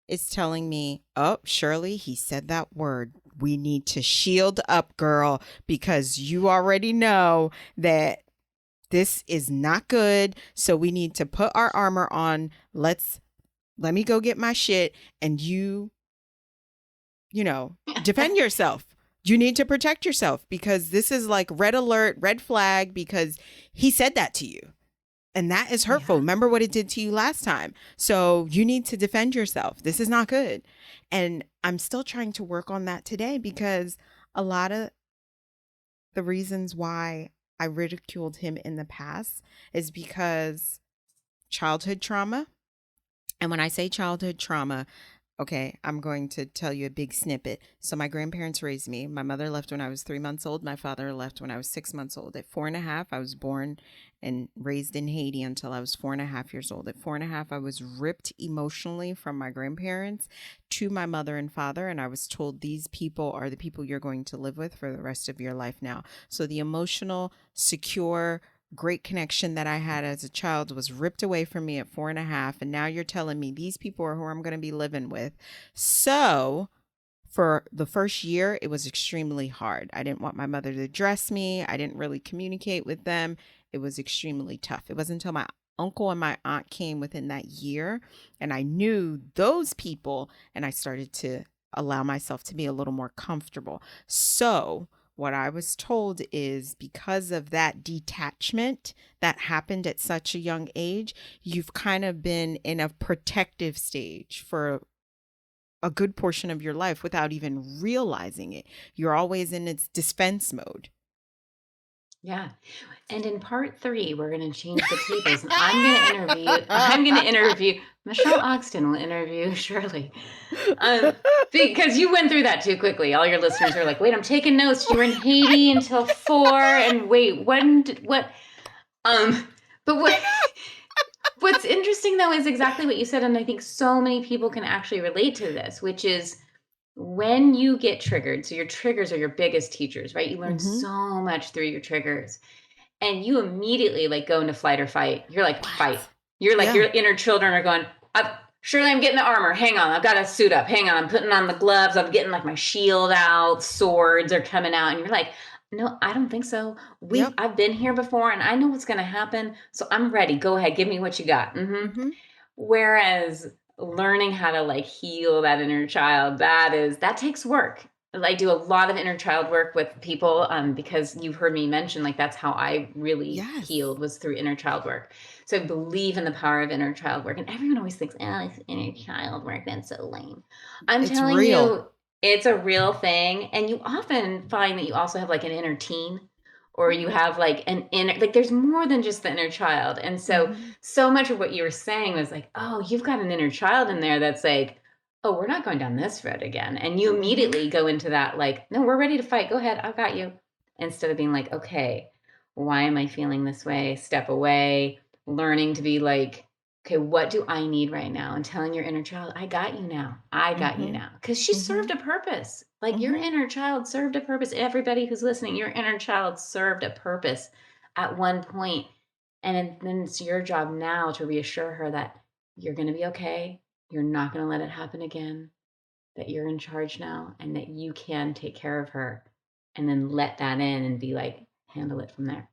is telling me, oh, Shirley, he said that word. We need to shield up, girl, because you already know that This is not good. So we need to put our armor on. Let me go get my shit, and defend yourself. You need to protect yourself because this is like red alert, red flag, because he said that to you. And that is hurtful. Yeah. Remember what it did to you last time. So you need to defend yourself. This is not good. And I'm still trying to work on that today because a lot of the reasons why I ridiculed him in the past is because childhood trauma. And when I say childhood trauma, okay, I'm going to tell you a big snippet. So my grandparents raised me. My mother left when I was 3 months old. My father left when I was 6 months old. At 4.5, I was born and raised in Haiti until I was 4.5 years old. At 4.5, I was ripped emotionally from my grandparents to my mother and father. And I was told these people are the people you're going to live with for the rest of your life now. So the emotional, secure, great connection that I had as a child was ripped away from me at 4.5. And now you're telling me these people are who I'm going to be living with. So for the first year, it was extremely hard. I didn't want my mother to dress me. I didn't really communicate with them. It was extremely tough. It wasn't until my uncle and my aunt came within that year and I knew those people and I started to allow myself to be a little more comfortable. So what I was told is because of that detachment that happened at such a young age, you've kind of been in a protective stage for a good portion of your life without even realizing it. You're always in its defense mode. Yeah. And in part 3, we're going to change the tables and I'm going to interview Michele Ogsten will interview Shirley. Because you went through that too quickly. All your listeners are like, wait, I'm taking notes. You were in Haiti until 4 and wait, but what's interesting though is exactly what you said. And I think so many people can actually relate to this, which is when you get triggered. So your triggers are your biggest teachers, right? You learn Mm-hmm. so much through your triggers and you immediately like go into flight or fight. You're like, fight. What? You're like, Yeah. your inner children are going, surely I'm getting the armor. Hang on. I've got to suit up. Hang on. I'm putting on the gloves. I'm getting like my shield out. Swords are coming out. And you're like, no, I don't think so. Yep. I've been here before and I know what's going to happen. So I'm ready. Go ahead. Give me what you got. Mm-hmm. Whereas learning how to like heal that inner child, that takes work. I do a lot of inner child work with people because you've heard me mention like that's how I really Yes. healed was through inner child work. So I believe in the power of inner child work. And everyone always thinks, oh, it's inner child work. That's so lame. I'm It's telling real. you, it's a real thing. And you often find that you also have like an inner teen or you have like an inner, like there's more than just the inner child. And Mm-hmm. so much of what you were saying was like, oh, you've got an inner child in there that's like, oh, we're not going down this road again. And you Mm-hmm. immediately go into that, like, no, we're ready to fight. Go ahead. I've got you. Instead of being like, okay, why am I feeling this way? Step away, learning to be like, okay, what do I need right now? And telling your inner child, I got you now. I got you Mm-hmm. now. Because she Mm-hmm. served a purpose. Like your Mm-hmm. inner child served a purpose. Everybody who's listening, your inner child served a purpose at one point. And then it's your job now to reassure her that you're going to be okay. You're not going to let it happen again, that you're in charge now and that you can take care of her. And then let that in and be like, handle it from there.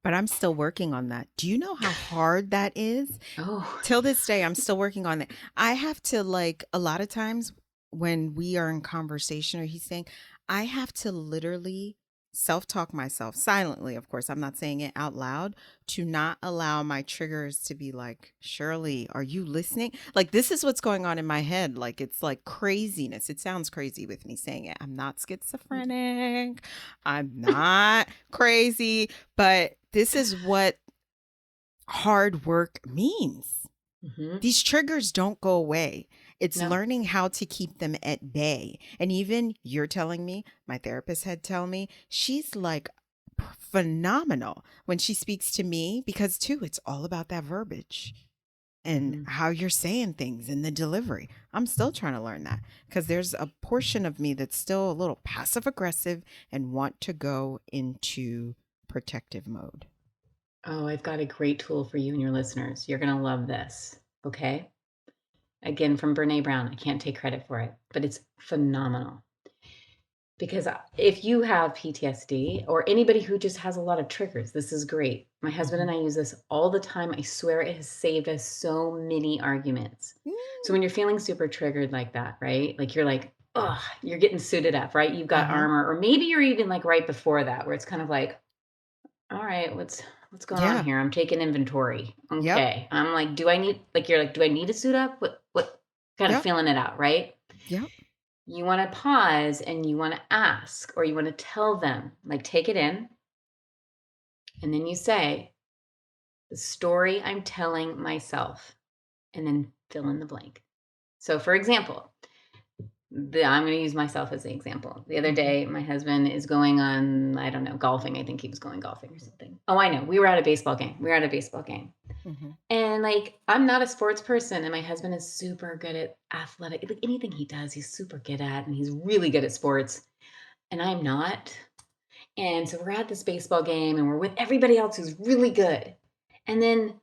But I'm still working on that. Do you know how hard that is? Oh, Till this day, I'm still working on it. I have to, like, a lot of times when we are in conversation or he's saying, I have to literally self talk myself silently. Of course, I'm not saying it out loud to not allow my triggers to be like, Shirley, are you listening? Like, this is what's going on in my head. Like, it's like craziness. It sounds crazy with me saying it. I'm not schizophrenic. I'm not crazy, but this is what hard work means. mm-hmm. These triggers don't go away. It's No. learning how to keep them at bay. And even you're telling me, my therapist had tell me, she's like phenomenal when she speaks to me because too, it's all about that verbiage and Mm-hmm. how you're saying things in the delivery. I'm still trying to learn that because there's a portion of me that's still a little passive aggressive and want to go into protective mode. Oh, I've got a great tool for you and your listeners. You're going to love this. Okay. Again, from Brene Brown. I can't take credit for it, but it's phenomenal. Because if you have PTSD or anybody who just has a lot of triggers, this is great. My husband and Mhm. I use this all the time. I swear it has saved us so many arguments. So Mm. when you're feeling super triggered like that, right? Like you're like, oh, you're getting suited up, right? You've got Uh-huh. armor, or maybe you're even like right before that, where it's kind of like, all right, what's going on Yeah. here? I'm taking inventory. Yep. Okay. I'm like, do I need like you're like, do I need to suit up? What kind of Yep. feeling it out, right? Yep. You want to pause and you want to ask, or you want to tell them, like, take it in. And then you say, the story I'm telling myself, and then fill in the blank. So, for example, I'm going to use myself as the example. The other Mhm. day, my husband is going on, I don't know, golfing. I think he was going golfing or something. Oh, I know. We were at a baseball game. We were at a baseball game. Mhm. And like, I'm not a sports person, and my husband is super good at athletic. Like anything he does, he's super good at, and he's really good at sports. And I'm not. And so we're at this baseball game and we're with everybody else who's really good. And then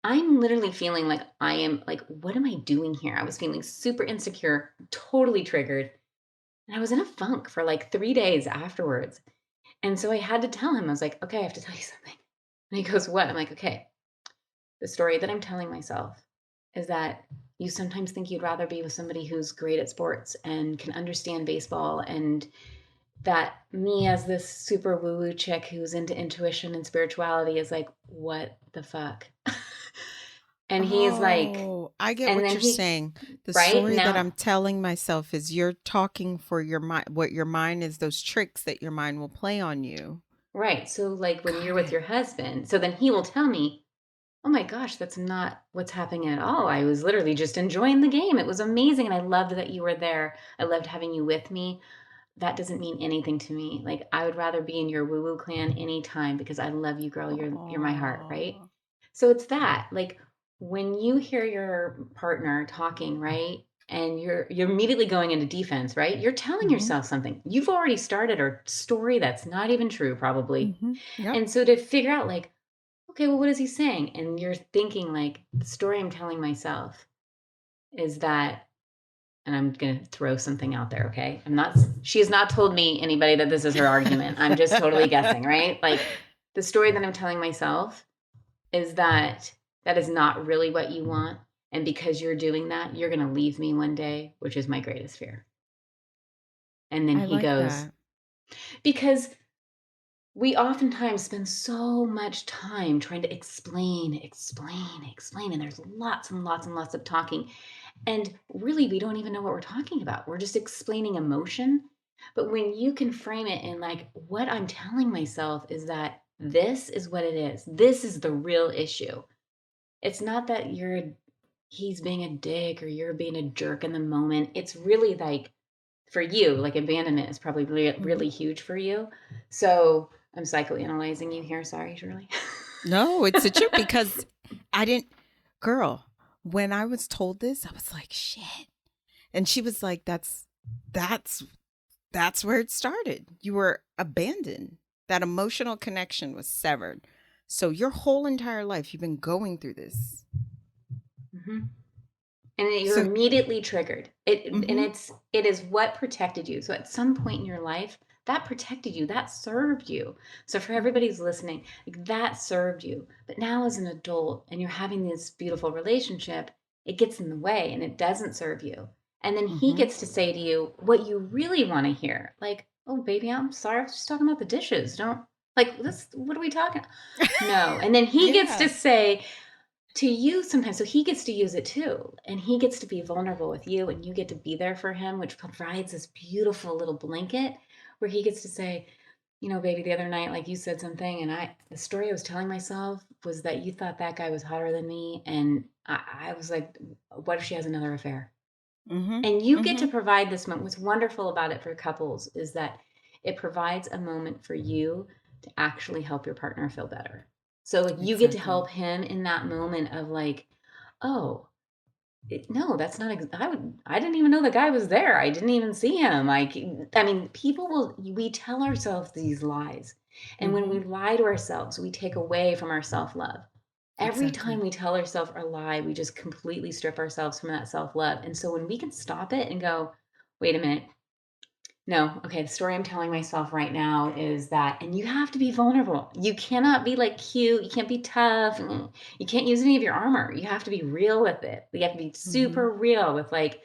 I'm literally feeling like I am like, what am I doing here? I was feeling super insecure, totally triggered. And I was in a funk for like 3 days afterwards. And so I had to tell him, I was like, okay, I have to tell you something. And he goes, what? I'm like, okay, the story that I'm telling myself is that you sometimes think you'd rather be with somebody who's great at sports and can understand baseball, and that me as this super woo woo chick who's into intuition and spirituality is like, what the fuck? And he's like, Oh, I get and what then you're he, saying. The right story that now, I'm telling myself is you're talking for your mind. What your mind is, those tricks that your mind will play on you. right. So, like, when you're Got with it. your husband, so then he will tell me, oh my gosh, that's not what's happening at all. I was literally just enjoying the game. It was amazing. And I loved that you were there. I loved having you with me. That doesn't mean anything to me. Like, I would rather be in your woo woo clan anytime because I love you, girl. You're my heart, right? Oh. So it's that. Like, when you hear your partner talking, right? And you're immediately going into defense, right? You're telling Mhm. yourself something. You've already started a story that's not even true, probably. Mhm. Yep. And so to figure out like, okay, well, what is he saying? And you're thinking like, the story I'm telling myself is that, and I'm going to throw something out there, okay? She has not told me anybody that this is her argument. I'm just totally guessing, right? Like, the story that I'm telling myself is that that is not really what you want. And because you're doing that, you're going to leave me one day, which is my greatest fear. And then I he like goes, that. because we oftentimes spend so much time trying to explain. And there's lots and lots and lots of talking. And really, we don't even know what we're talking about. We're just explaining emotion. But when you can frame it in like, what I'm telling myself is that this is what it is, this is the real issue. It's not that he's being a dick or you're being a jerk in the moment. It's really like, for you, like abandonment is probably really, Mhm. really huge for you. So I'm psychoanalyzing you here. Sorry, Shirley. No, it's the truth because I didn't girl, when I was told this, I was like, "Shit." And she was like, that's that's where it started. You were abandoned. That emotional connection was severed. So your whole entire life you've been going through this. hmm And then you're So immediately triggered. mhm. It is what protected you. So at some point in your life, that protected you, that served you. So for Mhm. everybody who's listening, like that served you. But now as an adult and you're having this beautiful relationship, it gets in the way and it doesn't serve you. And then he Mhm. gets to say to you what you really want to hear. Like, "Oh baby, I'm sorry. I was just talking about the dishes. Don't like this, what are we talking?" No. And then he gets Yeah. to say to you sometimes, so he gets to use it too, and he gets to be vulnerable with you, and you get to be there for him, which provides this beautiful little blanket where he gets to say, you know, baby, the other night, like you said something, and the story I was telling myself was that you thought that guy was hotter than me, and I was like, what if she has another affair? Mhm. And you get to Mhm. provide this moment. What's wonderful about it for couples is that it provides a moment for you to actually help your partner feel better. So like you get to Exactly. help him in that moment of like, oh, no, that's not. I didn't even know the guy was there. I didn't even see him. Like, I mean, people will. We tell ourselves these lies, and when we Mhm. lie to ourselves, we take away from our self love. Every time Exactly. we tell ourselves a lie, we just completely strip ourselves from that self love. And so when we can stop it and go, wait a minute, No. Okay. The story I'm telling myself right now is that, and you have to be vulnerable. You cannot be like cute. You can't be tough. You can't use any of your armor. You have to be real with it. You have to be Mm-hmm. super real with, like,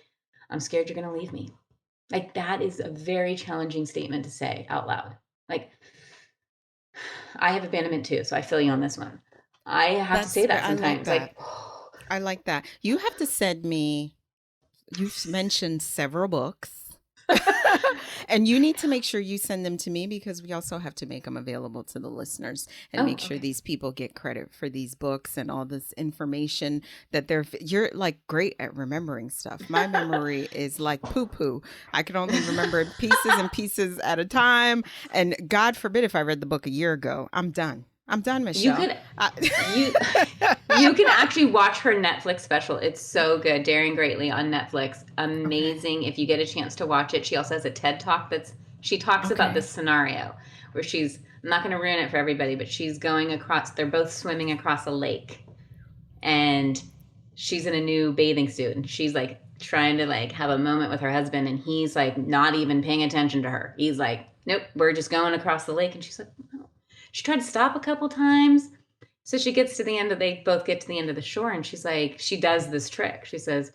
I'm scared you're going to leave me. Like, that is a very challenging statement to say out loud. Like, I have abandonment too. So I feel you on this one. I have to say that I like sometimes. that. Like, I like that. You have to send me, you've mentioned several books. And you need to make sure you send them to me because we also have to make them available to the listeners and oh, make sure okay. these people get credit for these books and all this information that you're like great at remembering stuff. My memory is like poo poo. I can only remember pieces and pieces at a time. And God forbid if I read the book a year ago, I'm done. I'm done, You Michelle. could you you can actually watch her Netflix special. It's so good. Daring Greatly on Netflix. Okay. Amazing. If you get a chance to watch it. She also has a TED Talk that's she talks about this Okay. scenario where she's, I'm not going to ruin it for everybody, but she's going across, they're both swimming across a lake, and she's in a new bathing suit, and she's like trying to like have a moment with her husband, and he's like not even paying attention to her. He's like, nope, we're just going across the lake. And she's like, no. She tried to stop a couple times. So she gets to the end of, they both get to the end of the shore, and she's like, she does this trick. She says,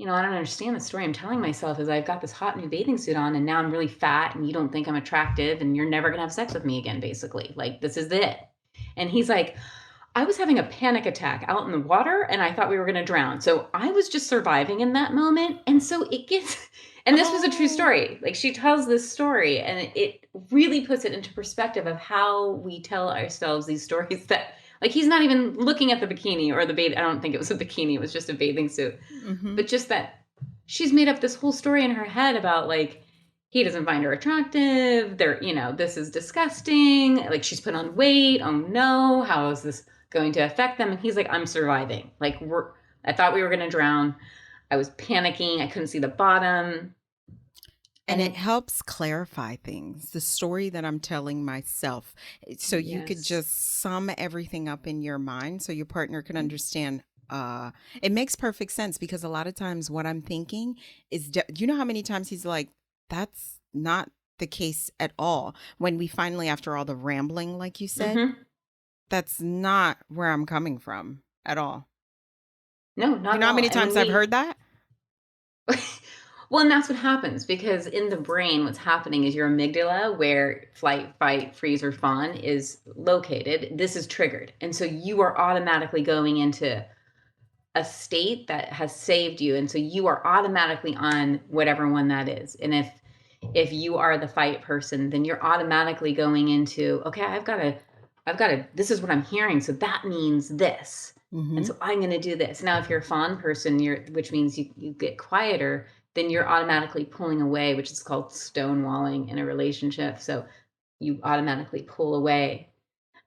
I don't understand. The story I'm telling myself is I've got this hot new bathing suit on, and now I'm really fat, and you don't think I'm attractive, and you're never going to have sex with me again, basically. Like, this is it. And he's like, I was having a panic attack out in the water, and I thought we were going to drown. So I was just surviving in that moment. And so it gets, and this was a true Oh, story. Like, she tells this story, and it really puts it into perspective of how we tell ourselves these stories that, like, he's not even looking at the bikini or the bathing. I don't think it was a bikini. It was just a bathing suit. mm-hmm. But just that she's made up this whole story in her head about, like, he doesn't find her attractive. This is disgusting. Like, she's put on weight. Oh no, how is this going to affect them? And he's like, I'm surviving. Like, I thought we were going to drown. I was panicking. I couldn't see the bottom. And And it it, helps clarify things, the story that I'm telling myself. So you could yes. just sum everything up in your mind so your partner can understand. It makes perfect sense because a lot of times what I'm thinking is, you know how many times he's like, that's not the case at all. When we finally, after all the rambling, like you said, Mm-hmm. that's not where I'm coming from at all. No, You not know at how all. many And times I've heard that? well, and that's what happens, because in the brain, what's happening is your amygdala, where flight, fight, freeze, or fawn is located, this is triggered. And so you are automatically going into a state that has saved you. And so you are automatically on whatever one that is. And if you are the fight person, then you're automatically going into, okay, I've got to, this is what I'm hearing. So that means this. And Mm-hmm. so I'm going to do this. Now, if you're a fawn person, which means you get quieter, then you're automatically pulling away, which is called stonewalling in a relationship. So you automatically pull away.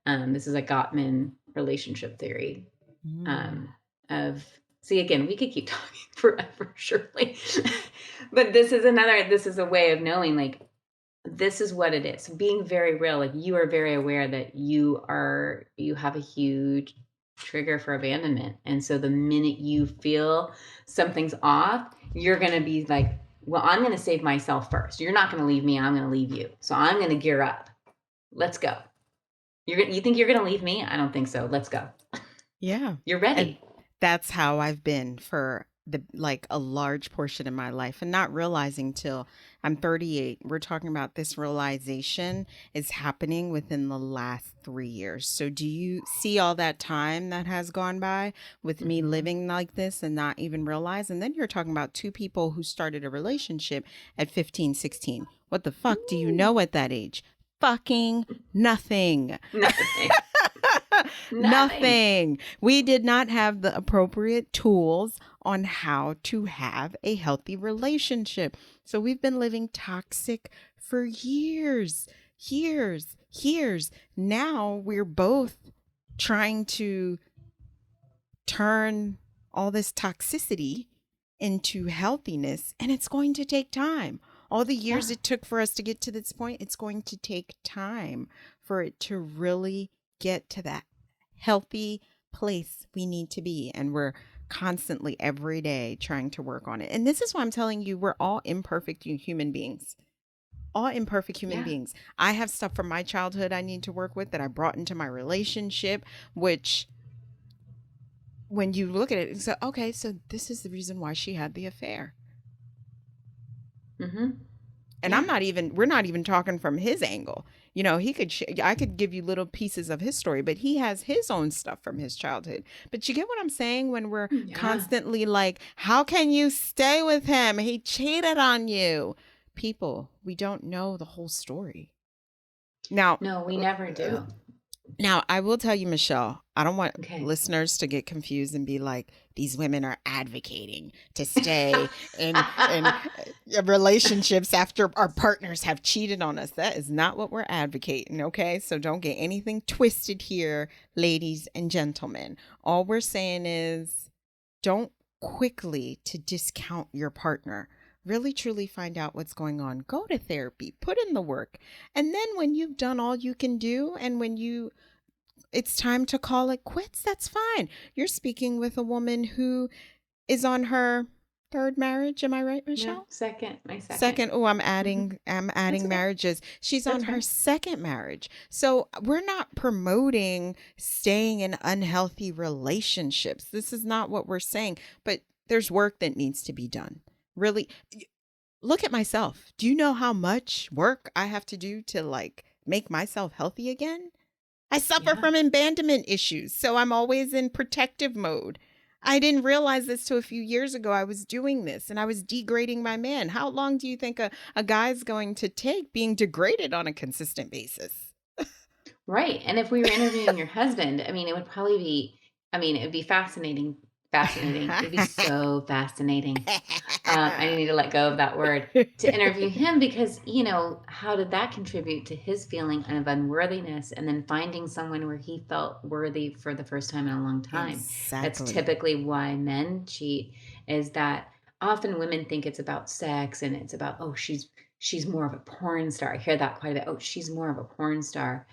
This is a Gottman relationship theory, Mm. um, of, see, again, we could keep talking forever, surely. But this is a way of knowing, like, this is what it is. Being very real, like, you are very aware that you have a huge trigger for abandonment. And so the minute you feel something's off, you're going to be like, well, I'm going to save myself first. You're not going to leave me. I'm going to leave you. So I'm going to gear up. Let's go. You think you're going to leave me? I don't think so. Let's go. Yeah. You're And ready. that's how I've been for a large portion of my life and not realizing till I'm 38. We're talking about this realization is happening within the last 3 years. So do you see all that time that has gone by with me Hmm. living like this and not even realize? And then you're talking about two people who started a relationship at 15, 16. What the fuck do you know at that age? Fucking nothing. Nothing. Nothing. Nothing. We did not have the appropriate tools on how to have a healthy relationship. So we've been living toxic for years, years, years. Now we're both trying to turn all this toxicity into healthiness, and it's going to take time. All the years Yeah. it took for us to get to this point, it's going to take time for it to really get to that healthy place we need to be. And we're constantly every day trying to work on it. And this is why I'm telling you, we're all imperfect human beings. all imperfect human Yeah. beings. I have stuff from my childhood I need to work with that I brought into my relationship, which when you look at it, it's okay, so this is the reason why she had the affair. Mm-hmm. And Yeah. we're not even talking from his angle. I could give you little pieces of his story, but he has his own stuff from his childhood. But you get what I'm saying when we're Yeah. constantly like, how can you stay with him? He cheated on you. People, we don't know the whole story. Now, No, we never do. now, I will tell you, Michelle, I don't want Okay. listeners to get confused and be like, these women are advocating to stay in relationships after our partners have cheated on us. That is not what we're advocating, okay? So don't get anything twisted here, ladies and gentlemen. All we're saying is don't quickly to discount your partner. Really truly find out what's going on. Go to therapy, put in the work. And then when you've done all you can do and when it's time to call it quits, that's fine. You're speaking with a woman who is on her third marriage. Am I right, No, Michelle? second. My second. Second. Oh, I'm Mm-hmm. That's adding okay. marriages. She's on That's her fine. second marriage. So we're not promoting staying in unhealthy relationships. This is not what we're saying, but there's work that needs to be done. Really, look at myself. Do you know how much work I have to do to like make myself healthy again? I suffer Yeah. from abandonment issues, so I'm always in protective mode. I didn't realize this till a few years ago. I was doing this and I was degrading my man. How long do you think a guy's going to take being degraded on a consistent basis? Right. And if we were interviewing your husband, I mean, it would probably be, I mean, it would be fascinating. Fascinating. It would be so fascinating. I need to let go of that word to interview him because, how did that contribute to his feeling of unworthiness and then finding someone where he felt worthy for the first time in a long time? That's Exactly. typically why men cheat, is that often women think it's about sex and it's about, oh, she's more of a porn star. I hear that quite a bit. Oh, she's more of a porn star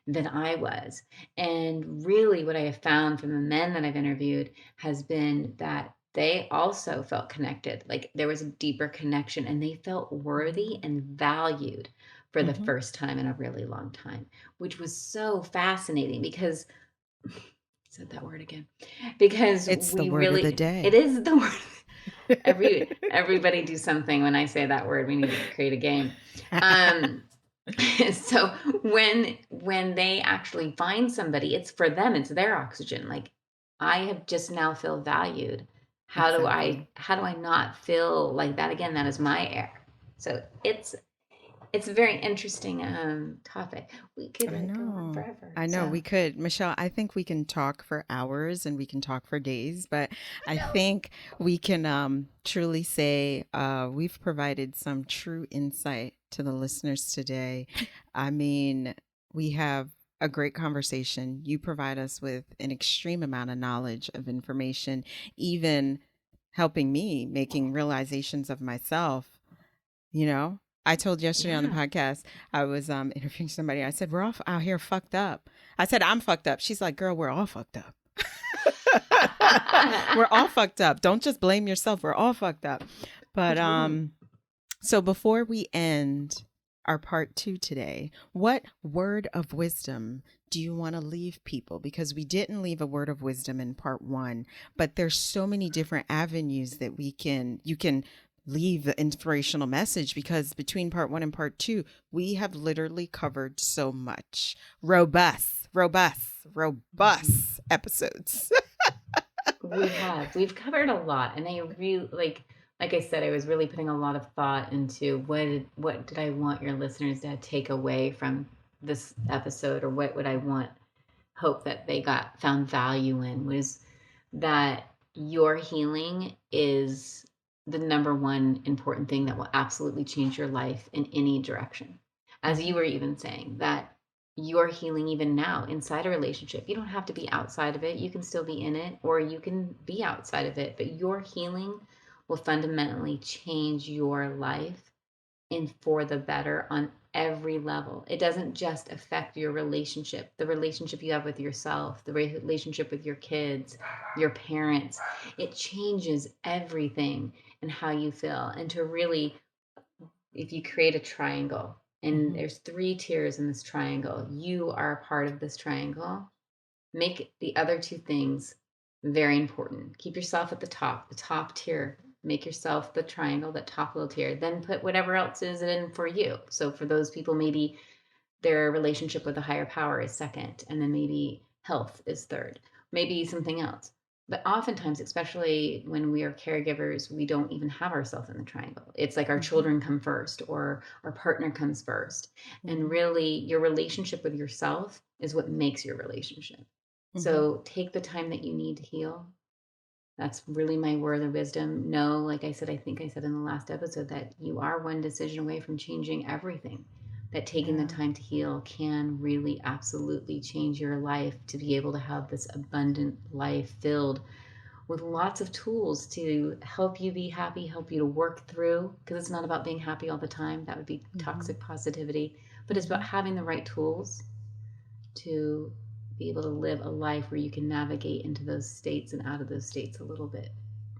than I was. And really, what I have found from the men that I've interviewed has been that they also felt connected. Like there was a deeper connection and they felt worthy and valued for the Mm-hmm. first time in a really long time, which was so fascinating because I said that word again. Because It's the we word of the really, it day. is the word. Everybody do something when I say that word. We need to create a game. Um, so when they actually find somebody, it's for them, it's their oxygen. Like I have just now feel valued. Exactly. How do I not feel like that again? That is my air. So it's a very interesting topic. We could I go on know. forever. I know So we could. Michelle, I think we can talk for hours and we can talk for days, but I think we can truly say we've provided some true insight to the listeners today. I mean, we have a great conversation. You provide us with an extreme amount of knowledge of information, even helping me making realizations of myself, you know? I told yesterday on the yeah. podcast, I was interviewing somebody. I said, we're all out here fucked up. I said, I'm fucked up. She's like, girl, we're all fucked up. We're all fucked up. Don't just blame yourself. We're all fucked up. But Totally. so before we end our part 2 today, what word of wisdom do you want to leave people? Because we didn't leave a word of wisdom in part 1, but there's so many different avenues that you can leave the inspirational message, because between part 1 and part 2, we have literally covered so much. Mhm. Robust episodes. We have. We've covered a lot, and I really like I said, I was really putting a lot of thought into what did I want your listeners to take away from this episode, or what would I want hope that they got found value in, was that your healing is the number one important thing that will absolutely change your life in any direction. As you Mhm. were even saying, that you're healing even now inside a relationship. You don't have to be outside of it. You can still be in it, or you can be outside of it, but your healing will fundamentally change your life and for the better on every level. It doesn't just affect your relationship, the relationship you have with yourself, the relationship with your kids, your parents. It changes everything and how you feel. And to really if you create a triangle and Mm-hmm. there's 3 tiers in this triangle, you are a part of this triangle. Make the other 2 things very important. Keep yourself at the top tier. Make yourself the triangle, that top little tier. Then put whatever else is in for you. So for those people, maybe their relationship with a higher power is second, and then maybe health is third, maybe something else. But oftentimes, especially when we are caregivers, we don't even have ourselves in the triangle. It's like our Mm-hmm. children come first or our partner comes first. And Mm-hmm. really, your relationship with yourself is what makes your relationship. Mm-hmm. So take the time that you need to heal. That's really my word of wisdom. No, like I said, I think I said in the last episode that you are one decision away from changing everything. That taking the Yeah. time to heal can really absolutely change your life to be able to have this abundant life filled with lots of tools to help you be happy, help you to work through, because it's not about being happy all the time. That would be Mm-hmm. toxic positivity, but it's about Mm-hmm. having the right tools to be able to live a life where you can navigate into those states and out of those states a little bit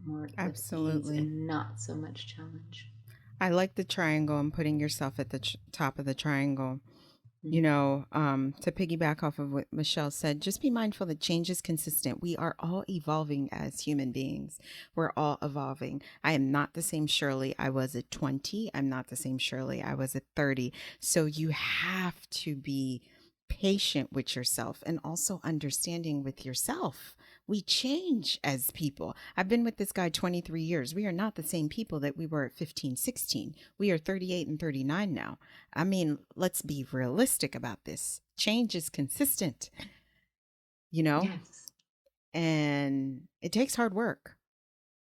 more with ease Absolutely. and not so much challenge. I like the triangle and putting yourself at the top of the triangle. Mm-hmm. To piggyback off of what Michelle said, just be mindful that change is consistent. We are all evolving as human beings. We're all evolving. I am not the same Shirley I was at 20. I'm not the same Shirley I was at 30. So you have to be patient with yourself and also understanding with yourself. We change as people. I've been with this guy 23 years. We are not the same people that we were at 15, 16. We are 38 and 39 now. I mean, let's be realistic about this. Change is consistent, you know, Yes. and it takes hard work.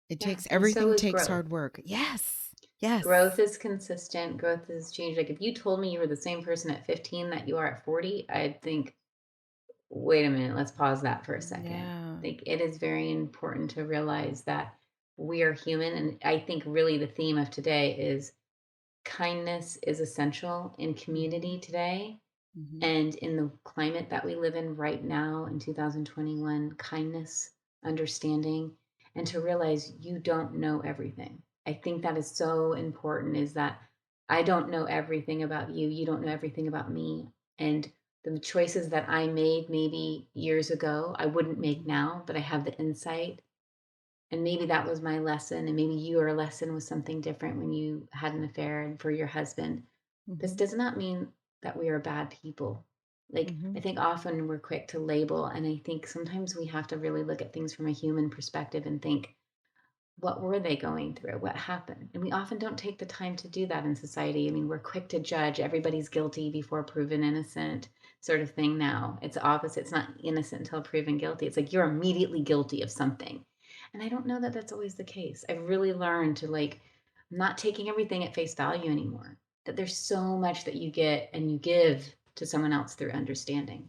Yeah. And so Everything is takes growth. hard work. Yes. Yes. Growth is consistent. Growth is change. Like if you told me you were the same person at 15 that you are at 40, I'd think, wait a minute, let's pause that for a second. Yeah. Like it is very important to realize that we are human. And I think really the theme of today is kindness is essential in Mm-hmm. community today. Mm-hmm. And in the climate that we live in right now in 2021, kindness, understanding, and to realize you don't know everything. I think that is so important is that I don't know everything about you. You don't know everything about me. And the choices that I made maybe years ago, I wouldn't make Mm-hmm. now, but I have the insight. And maybe that was my lesson. And maybe your lesson was something different when you had an affair and for your husband. This Mm-hmm. does not mean that we are bad people. Like, Mm-hmm. I think often we're quick to label, and I think sometimes we have to really look at things from a human perspective and think, what were they going through? What happened? And we often don't take the time to do that in society. I mean, we're quick to judge everybody's guilty before proven innocent, sort of thing now. It's the opposite. It's not innocent until proven guilty. It's like you're immediately guilty of something. And I don't know that that's always the case. I've really learned to like not taking everything at face value anymore. That there's so much that you get and you give to someone else through understanding.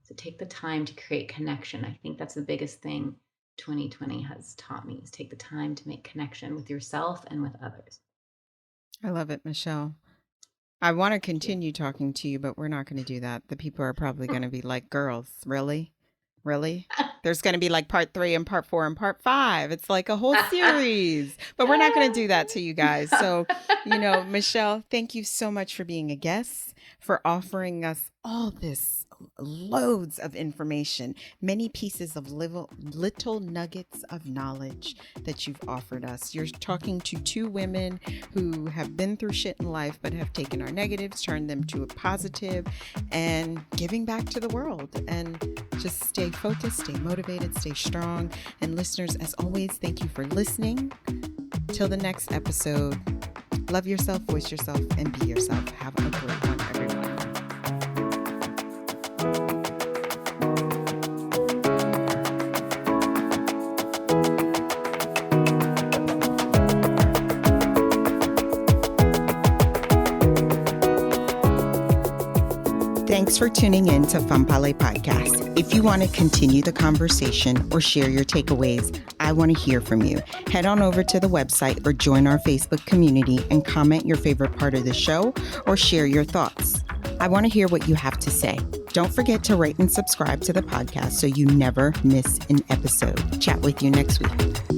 So take the time to create connection. I think that's the biggest thing 2020 has taught me is take the time to make connection with yourself and with others. I love it, Michelle. I want to Thank continue talking to you, but we're not going to do that. The people are probably going to be like, girls, really? Really? There's going to be like part 3 and part 4 and part 5. It's like a whole series, but we're not going to do that to you guys. So, Michelle, thank you so much for being a guest, for offering us all this loads of information, many pieces of little nuggets of knowledge that you've offered us. You're talking to 2 women who have been through shit in life, but have taken our negatives, turned them to a positive, and giving back to the world. And just stay focused, stay motivated, stay strong. And listeners, as always, thank you for listening. Till the next episode, love yourself, voice yourself, and be yourself. Have a great one, everyone. Thanks for tuning in to Fanpale Podcast. If you want to continue the conversation or share your takeaways, I want to hear from you. Head on over to the website or join our Facebook community and comment your favorite part of the show or share your thoughts. I want to hear what you have to say. Don't forget to rate and subscribe to the podcast so you never miss an episode. Chat with you next week.